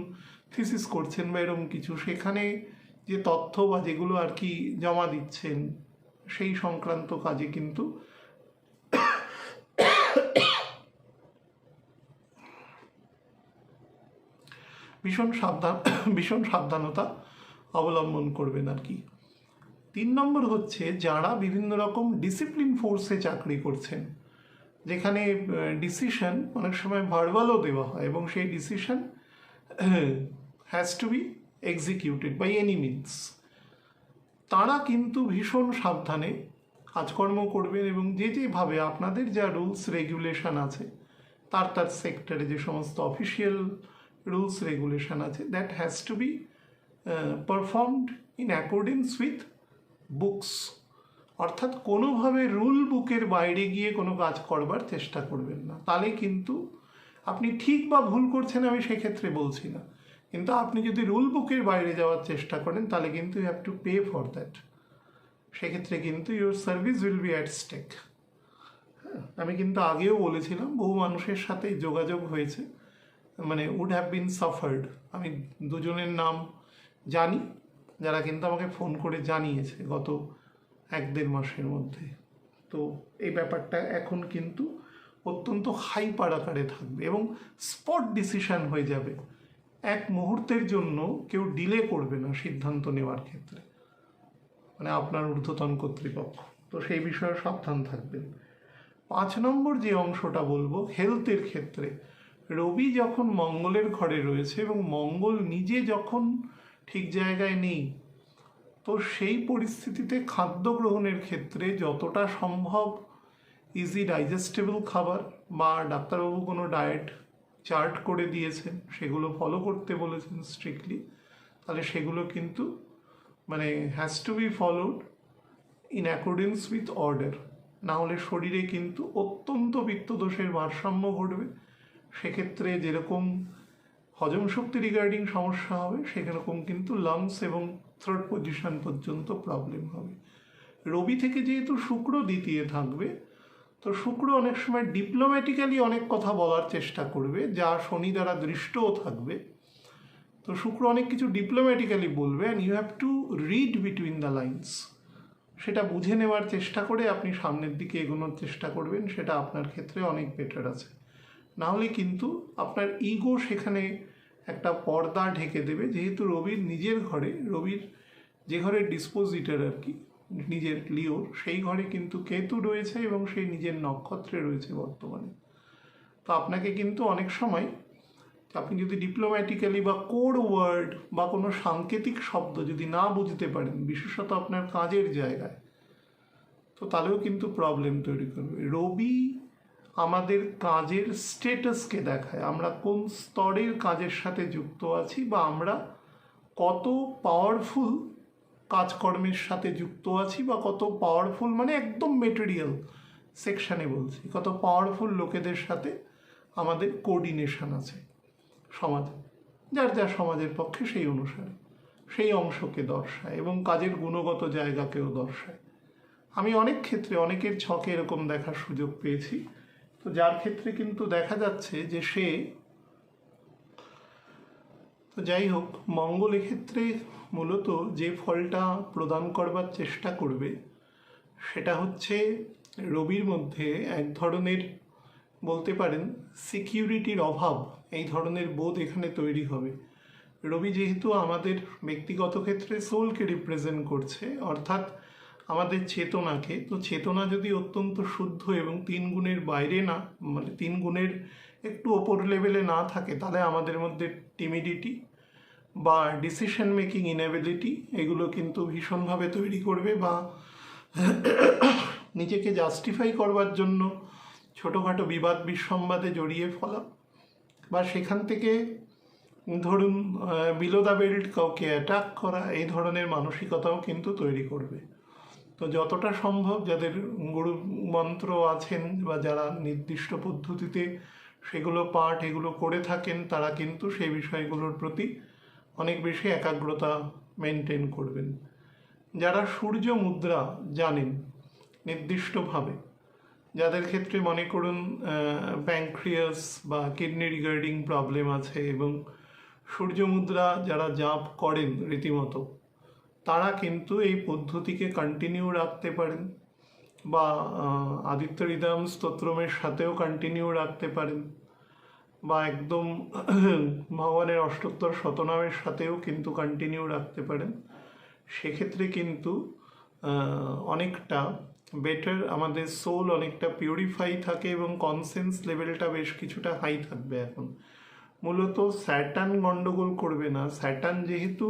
থিসিস করছেন বা এরকম কিছু, সেখানে যে তথ্য বা যেগুলো আর কি জমা দিচ্ছেন সেই সংক্রান্ত কাজে কিন্তু ভীষণ সাবধানতা অবলম্বন করবেন আর কি। 3 নম্বর হচ্ছে যারা বিভিন্ন রকম ডিসিপ্লিন ফোর্সে চাকরি করছেন, যেখানে ডিসিশন অনেক সময় ভার্বালও দেওয়া হয় এবং সেই decision has to be executed by any means, তারা কিন্তু ভীষণ সাবধানে কাজকর্ম করবেন এবং যেভাবে আপনাদের যা রুলস রেগুলেশন আছে, তার সেক্টরে যে সমস্ত অফিসিয়াল রুলস রেগুলেশন আছে, that has to B performed in accordance with books. অর্থাৎ কোনোভাবে রুল বুকের বাইরে গিয়ে কোনো কাজ করবার চেষ্টা করবেন না। তাহলে কিন্তু আপনি ঠিক বা ভুল করছেন আমি সেক্ষেত্রে বলছি না, কিন্তু আপনি যদি রুল বুকের বাইরে যাওয়ার চেষ্টা করেন তাহলে কিন্তু you have to pay for that. সেক্ষেত্রে কিন্তু your service will be at stake. হ্যাঁ, আমি কিন্তু আগেও বলেছিলাম, বহু মানুষের সাথে যোগাযোগ হয়েছে, উড হ্যাভ বিন সাফার্ড। আমি দুজনের নাম জানি যারা কিন্তু আমাকে ফোন করে জানিয়েছে গত 1-1.5 মাসের মধ্যে। তো এই ব্যাপারটা এখন কিন্তু অত্যন্ত হাইপার আকারে থাকবে এবং স্পট ডিসিশন হয়ে যাবে। এক মুহূর্তের জন্য কেউ ডিলে করবে না সিদ্ধান্ত নেওয়ার ক্ষেত্রে, আপনার ঊর্ধ্বতন কর্তৃপক্ষ। তো সেই বিষয়ে সাবধান থাকবেন। 5 নম্বর যে অংশটা বলবো, হেলথের ক্ষেত্রে রবি যখন মঙ্গলের ঘরে রয়েছে এবং মঙ্গল নিজে যখন ঠিক জায়গায় নেই, তো সেই পরিস্থিতিতে খাদ্য গ্রহণের ক্ষেত্রে যতটা সম্ভব ইজি ডাইজেস্টেবল খাবার বা ডাক্তারবাবু কোনো ডায়েট চার্ট করে দিয়েছেন সেগুলো ফলো করতে বলেছেন স্ট্রিক্টলি, তাহলে সেগুলো কিন্তু has to be followed in accordance with order. না হলে শরীরে কিন্তু অত্যন্ত পিত্তদোষের ভারসাম্য ঘটবে। সেক্ষেত্রে যেরকম হজম শক্তি রিগার্ডিং সমস্যা হবে, সেরকম কিন্তু লাংস এবং থার্ড পজিশন পর্যন্ত প্রবলেম হবে। রবি থেকে যেহেতু শুক্র দ্বিতীয় থাকবে, তো শুক্র অনেক সময় ডিপ্লোম্যাটিক্যালি অনেক কথা বলার চেষ্টা করবে, যা শনি দ্বারা দৃষ্টও থাকবে। তো শুক্র অনেক কিছু ডিপ্লোম্যাটিক্যালি বলবে, and you have to read between the lines. সেটা বুঝে নেওয়ার চেষ্টা করে আপনি সামনের দিকে এগোনোর চেষ্টা করবেন, সেটা আপনার ক্ষেত্রে অনেক বেটার আছে। নাহলে কিন্তু আপনার ইগো সেখানে একটা পর্দা ঢেকে দেবে, যেহেতু রবির নিজের ঘরে, রবির যে ঘরের ডিসপোজিটর আর কি, নিজের লিওর, সেই ঘরে কিন্তু কেতু রয়েছে এবং সেই নিজের নক্ষত্রে রয়েছে বর্তমানে। তো আপনাকে কিন্তু অনেক সময় আপনি যদি ডিপ্লোম্যাটিক্যালি বা কোড ওয়ার্ড বা কোনো সাংকেতিক শব্দ যদি না বুঝতে পারেন, বিশেষত আপনার কাজের জায়গায়, তো তাহলেও কিন্তু প্রবলেম তৈরি করবে। রবি আমাদের কাজের স্টেটাসকে দেখায়, আমরা কোন স্তরের কাজের সাথে যুক্ত আছি বা আমরা কত পাওয়ারফুল কাজকর্মের সাথে যুক্ত আছি, বা কত পাওয়ারফুল মানে একদম মেটেরিয়াল সেকশানে বলছি, কত পাওয়ারফুল লোকেদের সাথে আমাদের কোঅর্ডিনেশন আছে সমাজে, যার যা সমাজের পক্ষে সেই অনুসারে সেই অংশকে দর্শায় এবং কাজের গুণগত জায়গাকেও দর্শায়। আমি অনেক ক্ষেত্রে অনেকের ছকে এরকম দেখার সুযোগ পেয়েছি, তো যার ক্ষেত্রে কিন্তু দেখা যাচ্ছে যে সে, তো যাই হোক, মঙ্গল এক্ষেত্রে মূলত যে ফলটা প্রদান করবার চেষ্টা করবে সেটা হচ্ছে রবির মধ্যে এক ধরনের বলতে পারেন সিকিউরিটির অভাব, এই ধরনের বোধ এখানে তৈরি হবে। রবি যেহেতু আমাদের ব্যক্তিগত ক্ষেত্রে সোলকে রিপ্রেজেন্ট করছে, অর্থাৎ আমাদের চেতনাকে, তো চেতনা যদি অত্যন্ত শুদ্ধ এবং 3 গুণের বাইরে না, মানে 3 গুণের একটু ওপর লেভেলে না থাকে, তাহলে আমাদের মধ্যে টিমিডিটি বা ডিসিশন মেকিং ইনএবিলিটি এগুলো কিন্তু ভীষণভাবে তৈরি করবে, বা নিজেকে জাস্টিফাই করবার জন্য ছোটোখাটো বিবাদ বিসম্বাদে জড়িয়ে ফেলা, বা সেখান থেকে ধরুন বিলো দ্য বেল্ট কাউকে অ্যাটাক করা, এই ধরনের মানসিকতাও কিন্তু তৈরি করবে। তো যতটা সম্ভব যাদের গুরু মন্ত্র আছেন বা যারা নির্দিষ্ট পদ্ধতিতে সেগুলো পাঠ এগুলো করে থাকেন, তারা কিন্তু সেই বিষয়গুলোর প্রতি অনেক বেশি একাগ্রতা মেনটেন করবেন। যারা সূর্য মুদ্রা জানেন নির্দিষ্টভাবে, যাদের ক্ষেত্রে মনে করুন প্যানক্রিয়াস বা কিডনি রিগার্ডিং প্রবলেম আছে এবং সূর্য মুদ্রা যারা জাপ করেন রীতিমতো, তারা কিন্তু এই পদ্ধতিকে কন্টিনিউ রাখতে পারেন, বা আদিত্য হৃদয়ম স্তোত্রমের সাথেও কন্টিনিউ রাখতে পারেন, বা একদম ভগবানের অষ্টোত্তর শতনামের সাথেও কিন্তু কন্টিনিউ রাখতে পারেন। সেক্ষেত্রে কিন্তু অনেকটা বেটার, আমাদের সোল অনেকটা পিউরিফাই থাকে এবং কনসেন্স লেভেলটা বেশ কিছুটা হাই থাকবে। এখন মূলত স্যাটার্ন গণ্ডগোল করবে না। স্যাটার্ন যেহেতু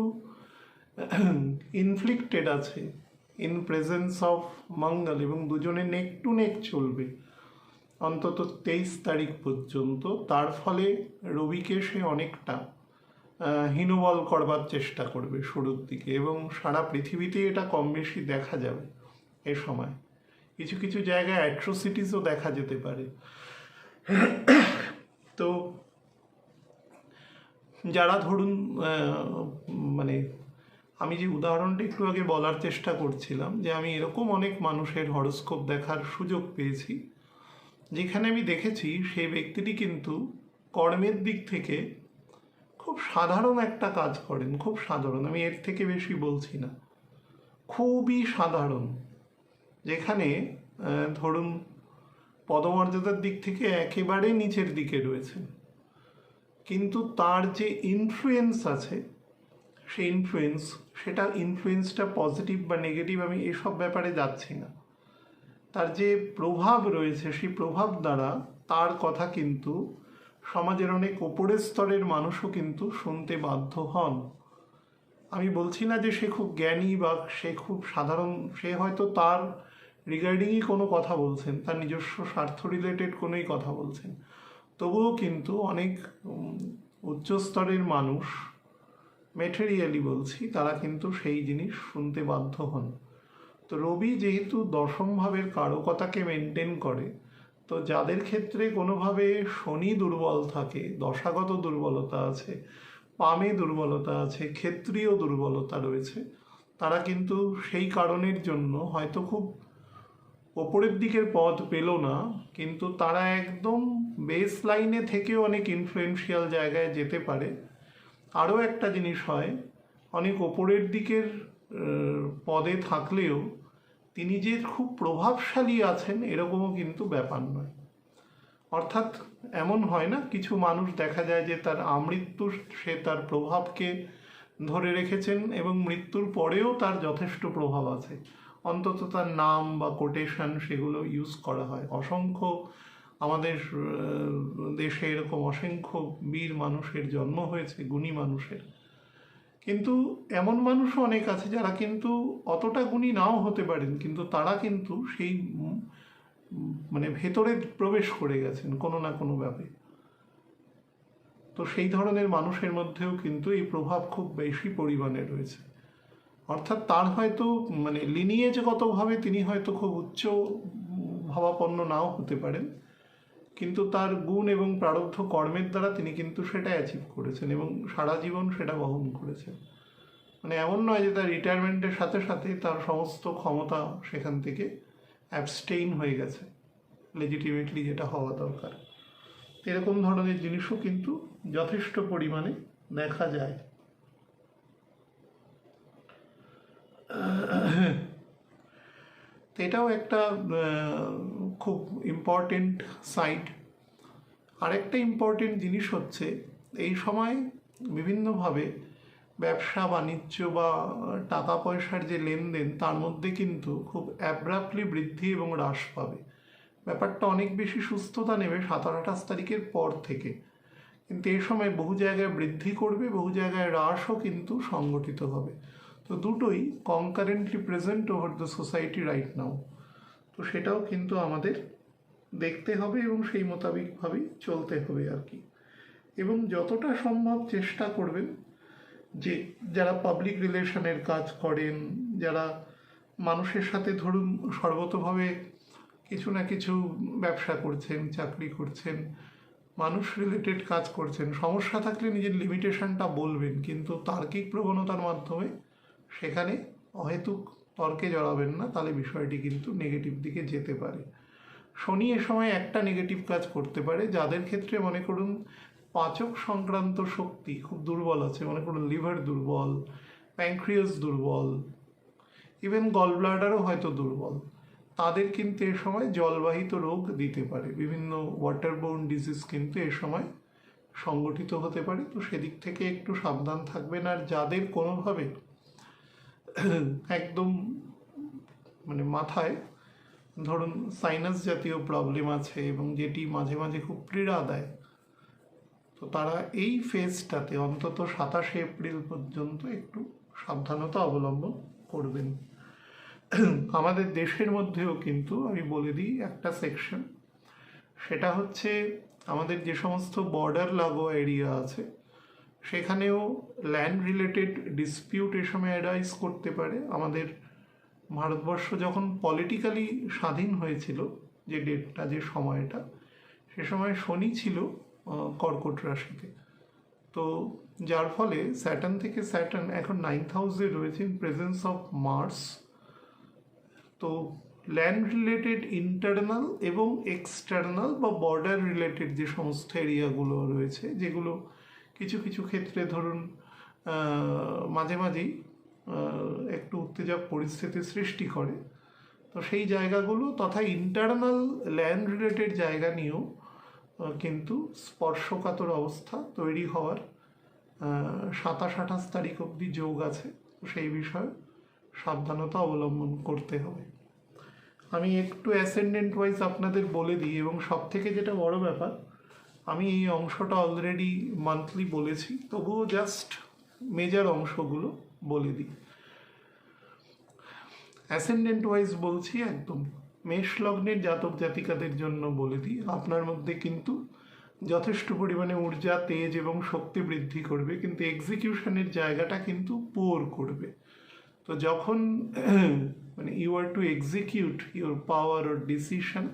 ইনফ্লিক্টেড আছে ইন প্রেজেন্স অফ মঙ্গল, এবং দুজনে নেক টু নেক চলবে অন্তত 23 তারিখ পর্যন্ত, তার ফলে রবিকে সে অনেকটা হীনবল করবার চেষ্টা করবে শুরুর দিকে, এবং সারা পৃথিবীতেই এটা কম বেশি দেখা যাবে এ সময়। কিছু কিছু জায়গায় অ্যাট্রোসিটিসও দেখা যেতে পারে। তো যারা ধরুন মানে আমি যে উদাহরণটা একটু আগে বলার চেষ্টা করছিলাম, যে আমি এরকম অনেক মানুষের হরোস্কোপ দেখার সুযোগ পেয়েছি যেখানে আমি দেখেছি সেই ব্যক্তিটি কিন্তু কর্মের দিক থেকে খুব সাধারণ একটা কাজ করেন, খুব সাধারণ, আমি এর থেকে বেশি বলছি না, খুবই সাধারণ, যেখানে ধরুন পদমর্যাদার দিক থেকে একেবারে নিচের দিকে রয়েছেন, কিন্তু তার যে ইনফ্লুয়েন্স আছে সেই ইনফ্লুয়েন্সটা পজিটিভ বা নেগেটিভ আমি এসব ব্যাপারে যাচ্ছি না, তার যে প্রভাব রয়েছে সেই প্রভাব দ্বারা তার কথা কিন্তু সমাজের অনেক ওপরের স্তরের মানুষও কিন্তু শুনতে বাধ্য হন। আমি বলছি না যে সে খুব জ্ঞানী বা সে খুব সাধারণ, সে হয়তো তার রিগার্ডিংই কোনো কথা বলছেন, তার নিজস্ব স্বার্থ রিলেটেড কোনোই কথা বলছেন, তবুও কিন্তু অনেক উচ্চস্তরের মানুষ, ম্যাটেরিয়ালি বলছি, তারা কিন্তু সেই জিনিস শুনতে বাধ্য হন। তো রবি যেহেতু দশম ভাবের কারকতাকে মেনটেন করে, তো যাদের ক্ষেত্রে কোনোভাবে শনি দুর্বল থাকে, দশাগত দুর্বলতা আছে, পামে দুর্বলতা আছে, ক্ষেত্রীয় দুর্বলতা রয়েছে, তারা কিন্তু সেই কারণের জন্য হয়তো খুব ওপরের দিকের পদ পেল না, কিন্তু তারা একদম বেস লাইনে থেকেও অনেক ইনফ্লুয়েন্সিয়াল জায়গায় যেতে পারে। আরও একটা জিনিস হয়, অনেক ওপরের দিকের পদে থাকলেও তিনি যে খুব প্রভাবশালী আছেন এরকমও কিন্তু ব্যাপার নয়। অর্থাৎ এমন হয় না, কিছু মানুষ দেখা যায় যে তার আমৃত্যু সে তার প্রভাবকে ধরে রেখেছেন এবং মৃত্যুর পরেও তার যথেষ্ট প্রভাব আছে, অন্তত তার নাম বা কোটেশন সেগুলো ইউজ করা হয়। অসংখ্য আমাদের দেশে এরকম অসংখ্য বীর মানুষের জন্ম হয়েছে, গুণী মানুষের, কিন্তু এমন মানুষও অনেক আছে যারা কিন্তু অতটা গুণী নাও হতে পারেন, কিন্তু তারা কিন্তু সেই মানে ভেতরে প্রবেশ করে গেছেন কোনো না কোনোভাবে। তো সেই ধরনের মানুষের মধ্যেও কিন্তু এই প্রভাব খুব বেশি পরিমাণে রয়েছে। অর্থাৎ তার হয়তো মানে লিনিয়েজগতভাবে তিনি হয়তো খুব উচ্চ ভাবাপন্ন নাও হতে পারেন, কিন্তু তার গুণ এবং প্রারব্ধ কর্মের দ্বারা তিনি কিন্তু সেটা অ্যাচিভ করেছেন এবং সারা জীবন সেটা বহন করেছেন। মানে এমন নয় যে তার রিটায়ারমেন্টের সাথে সাথে তার সমস্ত ক্ষমতা সেখান থেকে অ্যাবস্টেইন হয়ে গেছে লেজিটিমেটলি, যেটা হওয়া দরকার। এরকম ধরনের জিনিসও কিন্তু যথেষ্ট পরিমাণে দেখা যায়। তো এটাও একটা খুব ইম্পর্টেন্ট সাইড। আরেকটা ইম্পর্টেন্ট জিনিস হচ্ছে এই সময় বিভিন্নভাবে ব্যবসা বাণিজ্য বা টাকা পয়সার যে লেনদেন তার মধ্যে কিন্তু খুব অ্যাব্রাপ্টলি বৃদ্ধি এবং হ্রাস পাবে। ব্যাপারটা অনেক বেশি সুস্থতা নেবে 27-28 তারিখের পর থেকে, কিন্তু এই সময় বহু জায়গায় বৃদ্ধি করবে, বহু জায়গায় হ্রাসও কিন্তু সংগঠিত হবে। তো দুটোই concurrently present over the society right now. তো সেটাও কিন্তু আমাদের দেখতে হবে এবং সেই মোতাবিকভাবেই চলতে হবে আর কি। এবং যতটা সম্ভব চেষ্টা করবেন যে যারা পাবলিক রিলেশনের কাজ করেন, যারা মানুষের সাথে ধরুন সর্বতভাবে কিছু না কিছু ব্যবসা করছেন, চাকরি করছেন, মানুষ রিলেটেড কাজ করছেন, সমস্যা থাকলে নিজের লিমিটেশনটা বলবেন, কিন্তু তার্কিক প্রবণতার মাধ্যমে সেখানে অহেতুক তর্কে জড়াবেন না, তাহলে বিষয়টি কিন্তু নেগেটিভ দিকে যেতে পারে। শনি এ সময় একটা নেগেটিভ কাজ করতে পারে, যাদের ক্ষেত্রে মনে করুন পাচক সংক্রান্ত শক্তি খুব দুর্বল আছে, মনে করুন লিভার দুর্বল, প্যানক্রিয়াস দুর্বল, ইভেন গল ব্লাডারও হয়তো দুর্বল, তাদের কিন্তু এ সময় জলবাহিত রোগ দিতে পারে। বিভিন্ন ওয়াটারবোর্ন ডিজিজ কিন্তু এ সময় সংগঠিত হতে পারে। তো সেদিক থেকে একটু সাবধান থাকবেন। আর যাদের কোনোভাবে একদম মানে মাথায় ধরুন সাইনাস জাতীয় প্রবলেম আছে এবং যেটি মাঝে মাঝে খুব পীড়া দেয়, তো তারা এই ফেজটাতে অন্তত 27 এপ্রিল পর্যন্ত একটু সাবধানতা অবলম্বন করবেন। আমাদের দেশের মধ্যেও কিন্তু আমি বলে দিই একটা সেকশন, সেটা হচ্ছে আমাদের যে সমস্ত বর্ডার লাগোয়া এরিয়া আছে সেখানেও ল্যান্ড রিলেটেড ডিসপিউট এ সময় অ্যারাইজ করতে পারে। আমাদের ভারতবর্ষ যখন পলিটিক্যালি স্বাধীন হয়েছিল, যে ডেটটা, যে সময়টা, সে সময় শনি ছিল কর্কট রাশিতে। তো যার ফলে স্যাটার্ন থেকে স্যাটার্ন এখন 9th হাউসে রয়েছে ইন প্রেজেন্স অফ মার্স। তো ল্যান্ড রিলেটেড ইন্টারনাল এবং এক্সটার্নাল বা বর্ডার রিলেটেড যে সমস্ত এরিয়াগুলো রয়েছে, যেগুলো কিছু কিছু ক্ষেত্রে ধরুন মাঝে মাঝেই একটু উত্তেজক পরিস্থিতির সৃষ্টি করে, তো সেই জায়গাগুলো তথা ইন্টারনাল ল্যান্ড রিলেটেড জায়গা নিয়েও কিন্তু স্পর্শকাতর অবস্থা তৈরি হওয়ার 27-28 তারিখ অবধি যোগ আছে। তো সেই বিষয়ে সাবধানতা অবলম্বন করতে হবে। আমি একটু অ্যাসেন্ডেন্ট ওয়াইজ আপনাদের বলে দিই, এবং সব থেকে যেটা বড় ব্যাপার, আমি এই অংশটা অলরেডি মান্থলি বলেছি, তবুও জাস্ট মেজর অংশগুলো বলে দিই। অ্যাসেন্ডেন্ট ওয়াইজ বলছি, একদম মেষ লগ্নের জাতক জাতিকাদের জন্য বলে দিই, আপনার মধ্যে কিন্তু যথেষ্ট পরিমাণে ঊর্জা, তেজ এবং শক্তি বৃদ্ধি করবে, কিন্তু এক্সিকিউশনের জায়গাটা কিন্তু পুয়ার করবে। তো যখন মানে you are to execute your power or decision,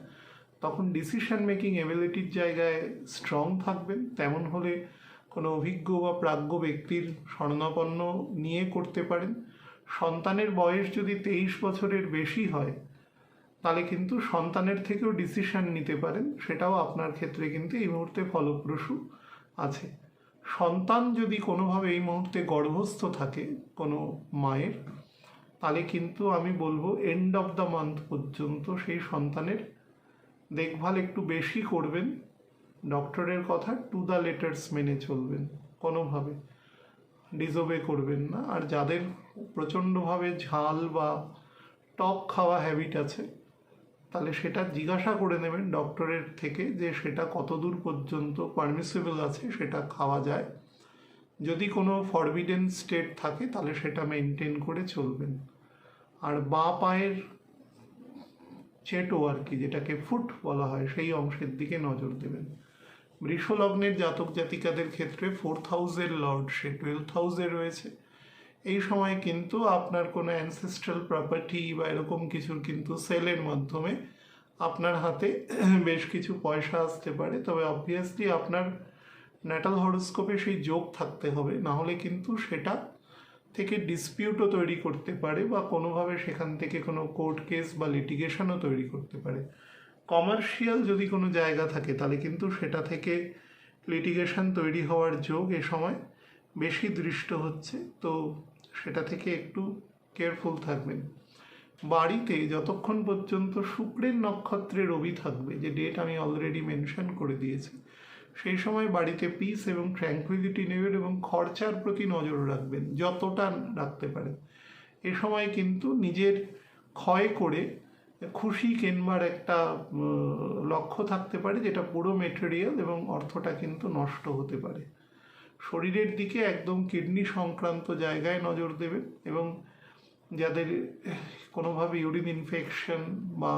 তখন ডিসিশন মেকিং এবিলিটির জায়গায় স্ট্রং থাকবেন। তেমন হলে কোনো অভিজ্ঞ বা প্রাজ্ঞ ব্যক্তির শরণাপন্ন নিয়ে করতে পারেন। সন্তানের বয়স যদি 23 বছরের বেশি হয়, তাহলে কিন্তু সন্তানের থেকেও ডিসিশন নিতে পারেন, সেটাও আপনার ক্ষেত্রে কিন্তু এই মুহূর্তে ফলপ্রসূ আছে। সন্তান যদি কোনোভাবে এই মুহূর্তে গর্ভস্থ থাকে কোনো মায়ের, তাহলে কিন্তু আমি বলবো এন্ড অফ দ্য মান্থ পর্যন্ত সেই সন্তানের দেখভাল একটু বেশি করবেন। ডক্টরের কথা টু দ্য লেটার্স মেনে চলবেন, কোনোভাবে ডিসওবে করবেন না। আর যাদের প্রচণ্ডভাবে ঝাল বা টক খাওয়া হ্যাবিট আছে, তাহলে সেটা জিজ্ঞাসা করে নেবেন ডক্টরের থেকে যে সেটা কতদূর পর্যন্ত পারমিসিবল আছে, সেটা খাওয়া যায়। যদি কোনো ফরবিডেন স্টেট থাকে তাহলে সেটা মেনটেন করে চলবেন। আর বাঁ পায়ের চেটো আর কি, যেটাকে ফুট বলা হয়, সেই অংশের দিকে নজর দেবেন। বৃষ লগ্নের জাতক জাতিকাদের ক্ষেত্রে 4th হাউসের লর্ড সে 12th হাউসে রয়েছে। এই সময় কিন্তু আপনার কোনো অ্যানসেস্ট্রাল প্রপার্টি বা এরকম কিছুর কিন্তু সেলের মাধ্যমে আপনার হাতে বেশ কিছু পয়সা আসতে পারে। তবে অবভিয়াসলি আপনার ন্যাটাল হরোস্কোপে সেই যোগ থাকতে হবে, না হলে কিন্তু সেটা থেকে ডিসপিউটও তৈরি করতে পারে বা কোনোভাবে সেখান থেকে কোনো কোর্ট কেস বা লিটিগেশনও তৈরি করতে পারে। কমার্শিয়াল যদি কোনো জায়গা থাকে তাহলে কিন্তু সেটা থেকে লিটিগেশন তৈরি হওয়ার যোগ এ সময় বেশি দৃষ্ট হচ্ছে, তো সেটা থেকে একটু কেয়ারফুল থাকবেন। বাড়িতে যতক্ষণ পর্যন্ত শুক্রের নক্ষত্রে রবি থাকবে, যে ডেট আমি অলরেডি মেনশন করে দিয়েছি, সেই সময় বাড়িতে পিস এবং ট্র্যাঙ্কুইলিটি নেবেন এবং খরচার প্রতি নজর রাখবেন যতটা রাখতে পারেন। এ সময় কিন্তু নিজের ক্ষয় করে খুশি কেনবার একটা লক্ষ্য থাকতে পারে, যেটা পুরো মেটেরিয়াল এবং অর্থটা কিন্তু নষ্ট হতে পারে। শরীরের দিকে একদম কিডনি সংক্রান্ত জায়গায় নজর দেবেন, এবং যাদের কোনোভাবে ইউরিন ইনফেকশন বা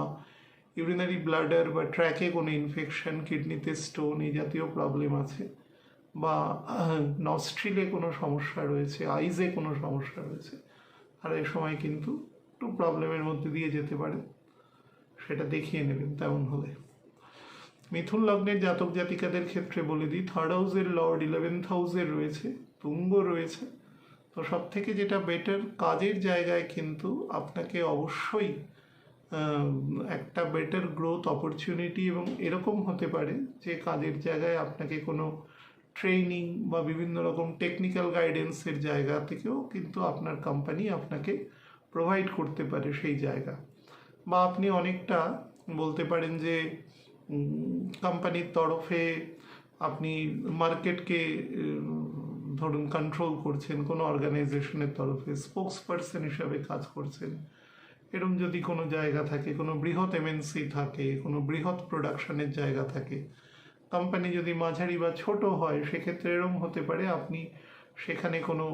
ইউরিনারি ব্লাডার বা ট্র্যাকে কোনো ইনফেকশন, কিডনিতে স্টোন, এই জাতীয় প্রবলেম আছে, বা নস্ট্রিলে কোনো সমস্যা রয়েছে, আইজে কোনো সমস্যা রয়েছে, আর এই সময় কিন্তু একটু প্রবলেমের মধ্যে দিয়ে যেতে পারে, সেটা দেখিয়ে নেবেন তেমন হলে। মিথুন লগ্নের জাতক জাতিকাদের ক্ষেত্রে বলে দিই, 3rd হাউসের লর্ড 11th হাউসে রয়েছে, তুঙ্গ রয়েছে। তো সব থেকে যেটা বেটার, কাজের জায়গায় কিন্তু আপনাকে অবশ্যই একটা বেটার গ্রোথ অপরচুনিটি, এবং এরকম হতে পারে যে কাজের জায়গায় আপনাকে কোনো ট্রেনিং বা বিভিন্ন রকম টেকনিক্যাল গাইডেন্সের জায়গা থেকেও কিন্তু আপনার কোম্পানি আপনাকে প্রোভাইড করতে পারে সেই জায়গা। বা আপনি অনেকটা বলতে পারেন যে কোম্পানির তরফে আপনি মার্কেটকে ধরুন কন্ট্রোল করছেন, কোনো অর্গানাইজেশনের তরফে স্পোক্স পার্সন হিসাবে কাজ করছেন। এরকম যদি কোনো জায়গা থাকে, কোনো বৃহৎ এমএনসি থাকে, কোনো বৃহৎ প্রোডাকশনের জায়গা থাকে, কোম্পানি যদি মাঝারি বা ছোট হয়, সেক্ষেত্রে এরকম হতে পারে আপনি সেখানে কোনো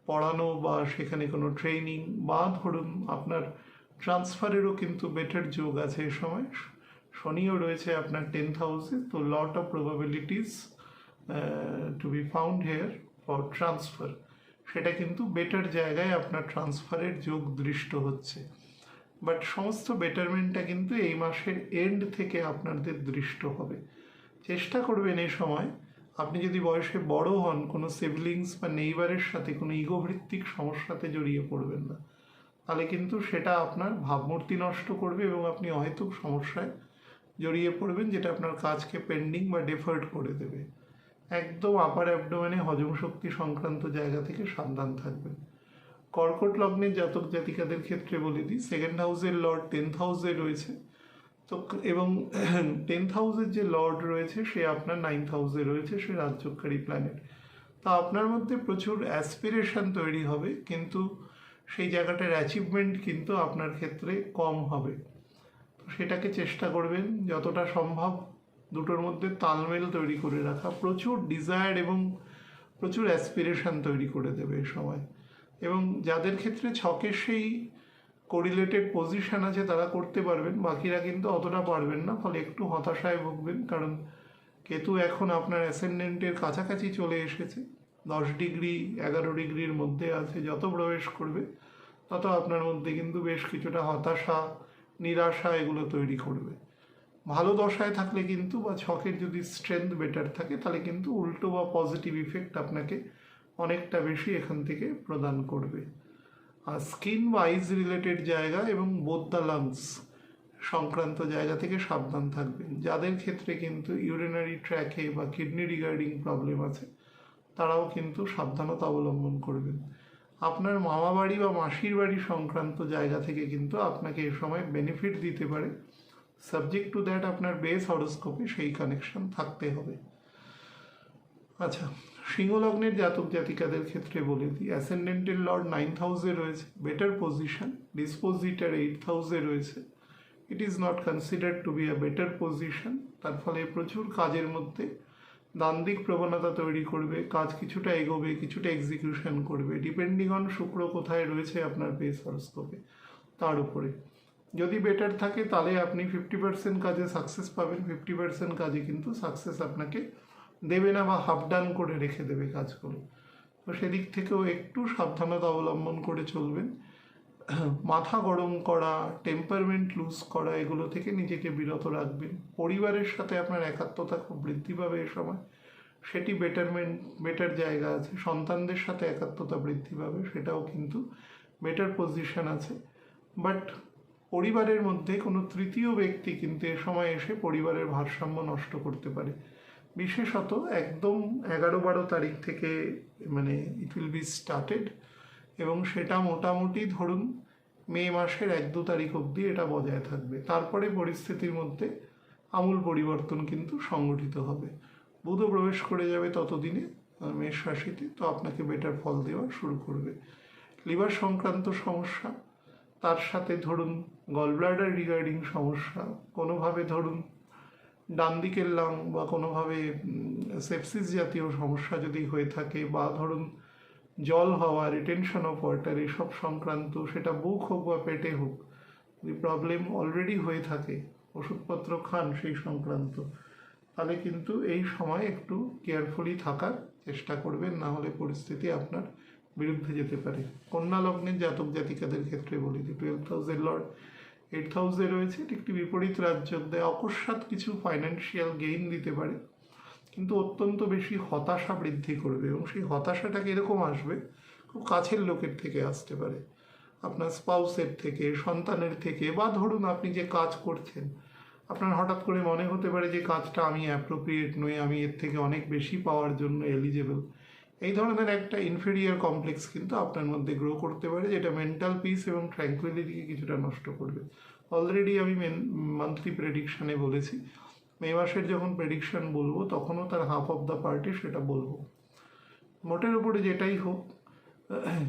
পড়ানো বা সেখানে কোনো ট্রেনিং বা ধরুন আপনার ট্রান্সফারেরও কিন্তু বেটার যোগ আছে এ সময়। শনিও রয়েছে আপনার 10th হাউসে, তো lot of probabilities to be found here for transfer, সেটা কিন্তু বেটার জায়গায় আপনার ট্রান্সফারের যোগ দৃষ্ট হচ্ছে। বাট সমস্ত বেটারমেন্টটা কিন্তু এই মাসের এন্ড থেকে আপনাদের দৃষ্ট হবে। চেষ্টা করবেন এই সময়, আপনি যদি বয়সে বড় হন, কোনো সিবলিংস বা নেইবারের সাথে কোনো ইগোভিত্তিক সমস্যাতে জড়িয়ে পড়বেন না, তাহলে কিন্তু সেটা আপনার ভাবমূর্তি নষ্ট করবে এবং আপনি হয়তো সমস্যায় জড়িয়ে পড়বেন, যেটা আপনার কাজকে পেন্ডিং বা ডেফার্ড করে দেবে। একদম আপার অ্যাবডোমেনে হজম শক্তি সংক্রান্ত জায়গা থেকে সাবধান থাকবেন। কর্কট লগ্নের জাতক জাতিকাদের ক্ষেত্রে বলে দিই, 2nd হাউসের লর্ড 10th হাউসে রয়েছে, তো এবং 10th হাউসের যে লর্ড রয়েছে সে আপনার 9th হাউসে রয়েছে, সে রাজ্যকারী প্ল্যানেট। তা আপনার মধ্যে প্রচুর অ্যাসপিরেশন তৈরি হবে, কিন্তু সেই জায়গাটার অ্যাচিভমেন্ট কিন্তু আপনার ক্ষেত্রে কম হবে। তো সেটাকে চেষ্টা করবেন যতটা সম্ভব দুটোর মধ্যে তালমেল তৈরি করে রাখা। প্রচুর ডিজায়ার এবং প্রচুর অ্যাসপিরেশন তৈরি করে দেবে এই সময়। এবং যাদের ক্ষেত্রে ছকের সেই কোরিলেটেড পজিশন আছে তারা করতে পারবেন, বাকিরা কিন্তু অতটা পারবেন না, ফলে একটু হতাশায় ভুগবেন। কারণ কেতু এখন আপনার অ্যাসেন্ডেন্টের কাছাকাছি চলে এসেছে, 10 ডিগ্রি 11 ডিগ্রির মধ্যে আছে। যত প্রবেশ করবে তত আপনার মধ্যে কিন্তু বেশ কিছুটা হতাশা, নিরাশা এগুলো তৈরি করবে। ভালো দশায় থাকলে কিন্তু বা ছকের যদি স্ট্রেংথ বেটার থাকে, তাহলে কিন্তু উল্টো বা পজিটিভ ইফেক্ট আপনাকে অনেকটা বেশি এখান থেকে প্রদান করবে। আর স্কিন বা আইজ রিলেটেড জায়গা এবং বোথ দ্য লাংস সংক্রান্ত জায়গা থেকে সাবধান থাকবেন। যাদের ক্ষেত্রে কিন্তু ইউরিনারি ট্র্যাকে বা কিডনি রিগার্ডিং প্রবলেম আছে, তারাও কিন্তু সাবধানতা অবলম্বন করবেন। আপনার মামা বাড়ি বা মাসির বাড়ি সংক্রান্ত জায়গা থেকে কিন্তু আপনাকে এ সময় বেনিফিট দিতে পারে। সাবজেক্ট টু দ্যাট আপনার বেস হরোস্কোপে সেই কানেকশন থাকতে হবে। আচ্ছা, সিংহ লগ্নের জাতক জাতিকাদের ক্ষেত্রে বলে দিই, অ্যাসেন্ডেন্টের লর্ড 9th হাউসে রয়েছে, বেটার পজিশন। ডিসপোজিটার 8th হাউসে রয়েছে, it is not considered two be a better position. তার ফলে প্রচুর কাজের মধ্যে ডান দিক প্রবণতা তৈরি করবে, কাজ কিছুটা এগোবে, কিছুটা এক্সিকিউশন করবে, ডিপেন্ডিং অন শুক্র কোথায় রয়েছে আপনার বেস হরস্কোপে তার উপরে। যদি বেটার থাকে তাহলে আপনি 50% কাজে সাকসেস পাবেন, 50% কাজে কিন্তু সাকসেস আপনাকে দেবে না বা হাফ ডান করে রেখে দেবে কাজগুলো। তো সেদিক থেকেও একটু সাবধানতা অবলম্বন করে চলবেন। মাথা গরম করা, টেম্পারমেন্ট লুজ করা, এগুলো থেকে নিজেকে বিরত রাখবেন। পরিবারের সাথে আপনার একাত্মতা খুব বৃদ্ধি পাবে এ সময়, সেটি বেটার জায়গা আছে। সন্তানদের সাথে একাত্মতা বৃদ্ধি পাবে, সেটাও কিন্তু বেটার পজিশন আছে। বাট পরিবারের মধ্যে কোনো তৃতীয় ব্যক্তি কিন্তু এ সময় এসে পরিবারের ভারসাম্য নষ্ট করতে পারে। বিশেষত একদম 11-12 তারিখ থেকে মানে ইট উইল বি স্টার্টেড, এবং সেটা মোটামুটি ধরুন মে মাসের 1-2 তারিখ অবধি এটা বজায় থাকবে। তারপরে পরিস্থিতির মধ্যে আমূল পরিবর্তন কিন্তু সংগঠিত হবে। বুধও প্রবেশ করে যাবে ততদিনে মেষ রাশিতে, তো আপনাকে বেটার ফল দেওয়া শুরু করবে। লিভার সংক্রান্ত সমস্যা, তার সাথে ধরুন গলব্লাডার রিগার্ডিং সমস্যা, কোনোভাবে ধরুন ডান দিকের লাং বা কোনোভাবে সেপসিস জাতীয় সমস্যা যদি হয়ে থাকে, বা ধরুন জল হওয়া, রিটেনশন অফ ওয়াটার, এসব সংক্রান্ত, সেটা বুক হোক বা পেটে হোক, যদি প্রবলেম অলরেডি হয়ে থাকে, ওষুধপত্র খান সেই সংক্রান্ত, তাহলে কিন্তু এই সময় একটু কেয়ারফুলি থাকার চেষ্টা করবেন, না হলে পরিস্থিতি আপনার বিরুদ্ধে যেতে পারে। কন্যা লগ্নের জাতক জাতিকাদের ক্ষেত্রে বলি যে 12th হাউসের লর্ড 8th হাউসে রয়েছে, এটি একটি বিপরীত রাজযোগে অকস্মাৎ কিছু ফাইন্যান্সিয়াল গেইন দিতে পারে, কিন্তু অত্যন্ত বেশি হতাশা বৃদ্ধি করবে। এবং সেই হতাশাটাকে এরকম আসবে, খুব কাছের লোকের থেকে আসতে পারে, আপনার স্পাউসের থেকে, সন্তানের থেকে, বা ধরুন আপনি যে কাজ করছেন আপনার হঠাৎ করে মনে হতে পারে যে কাজটা আমি অ্যাপ্রোপ্রিয়েট নই, আমি এর থেকে অনেক বেশি পাওয়ার জন্য এলিজেবল। এই ধরনের একটা ইনফেরিয়ার কমপ্লেক্স কিন্তু আপনার মধ্যে গ্রো করতে পারে, যেটা মেন্টাল পিস এবং ট্র্যাঙ্কুইলিটিকে কিছুটা নষ্ট করবে। অলরেডি আমি মান্থলি প্রেডিকশানে বলেছি, মে মাসের যখন প্রেডিকশন বলবো তখনও তার হাফ অফ দ্য পার্টি সেটা বলবো। মোটের উপরে যেটাই হোক,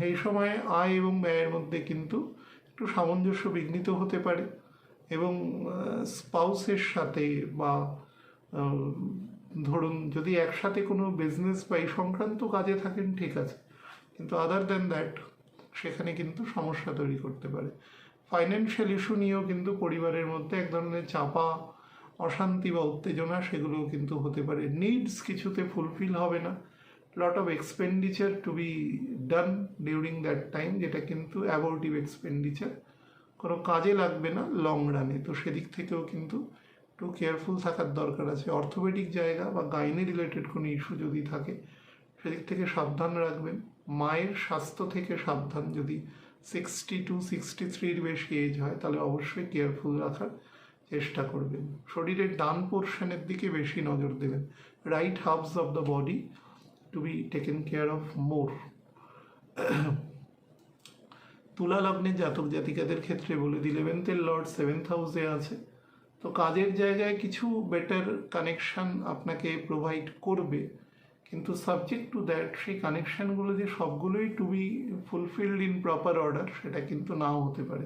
এই সময় আয় এবং ব্যয়ের মধ্যে কিন্তু একটু সামঞ্জস্য বিঘ্নিত হতে পারে, এবং স্পাউসের সাথে বা ধরুন যদি একসাথে কোনো বিজনেস বা এই সংক্রান্ত কাজে থাকেন ঠিক আছে, কিন্তু আদার দ্যান দ্যাট সেখানে কিন্তু সমস্যা তৈরি করতে পারে। ফাইন্যান্সিয়াল ইস্যু নিয়েও কিন্তু পরিবারের মধ্যে এক ধরনের চাপা, অশান্তি বা উত্তেজনা সেগুলোও কিন্তু হতে পারে। নিডস কিছুতে ফুলফিল হবে না, lot of expenditure to be done during that time, যেটা কিন্তু অ্যাবর্টিভ এক্সপেন্ডিচার, কোনো কাজে লাগবে না লং রানে। তো সেদিক থেকেও কিন্তু একটু কেয়ারফুল থাকার দরকার আছে। অর্থোপেডিক জায়গা বা গাইনি রিলেটেড কোনো ইস্যু যদি থাকে সেদিক থেকে সাবধান রাখবেন। মায়ের স্বাস্থ্য থেকে সাবধান, যদি 62-63 বেশি এজ হয় তাহলে অবশ্যই কেয়ারফুল রাখার চেষ্টা করবেন। শরীরের ডান পোর্শনের দিকে বেশি নজর দেবেন, right halves of the body to be taken care of more. তুলা লগ্নের জাতক জাতিকাদের ক্ষেত্রে বলে দিই 11th লর্ড 7th হাউসে আছে, তো কাজের জায়গায় কিছু বেটার কানেকশান আপনাকে প্রোভাইড করবে, কিন্তু সাবজেক্ট টু দ্যাট সেই কানেকশানগুলো যে সবগুলোই to be fulfilled in proper order সেটা কিন্তু নাও হতে পারে,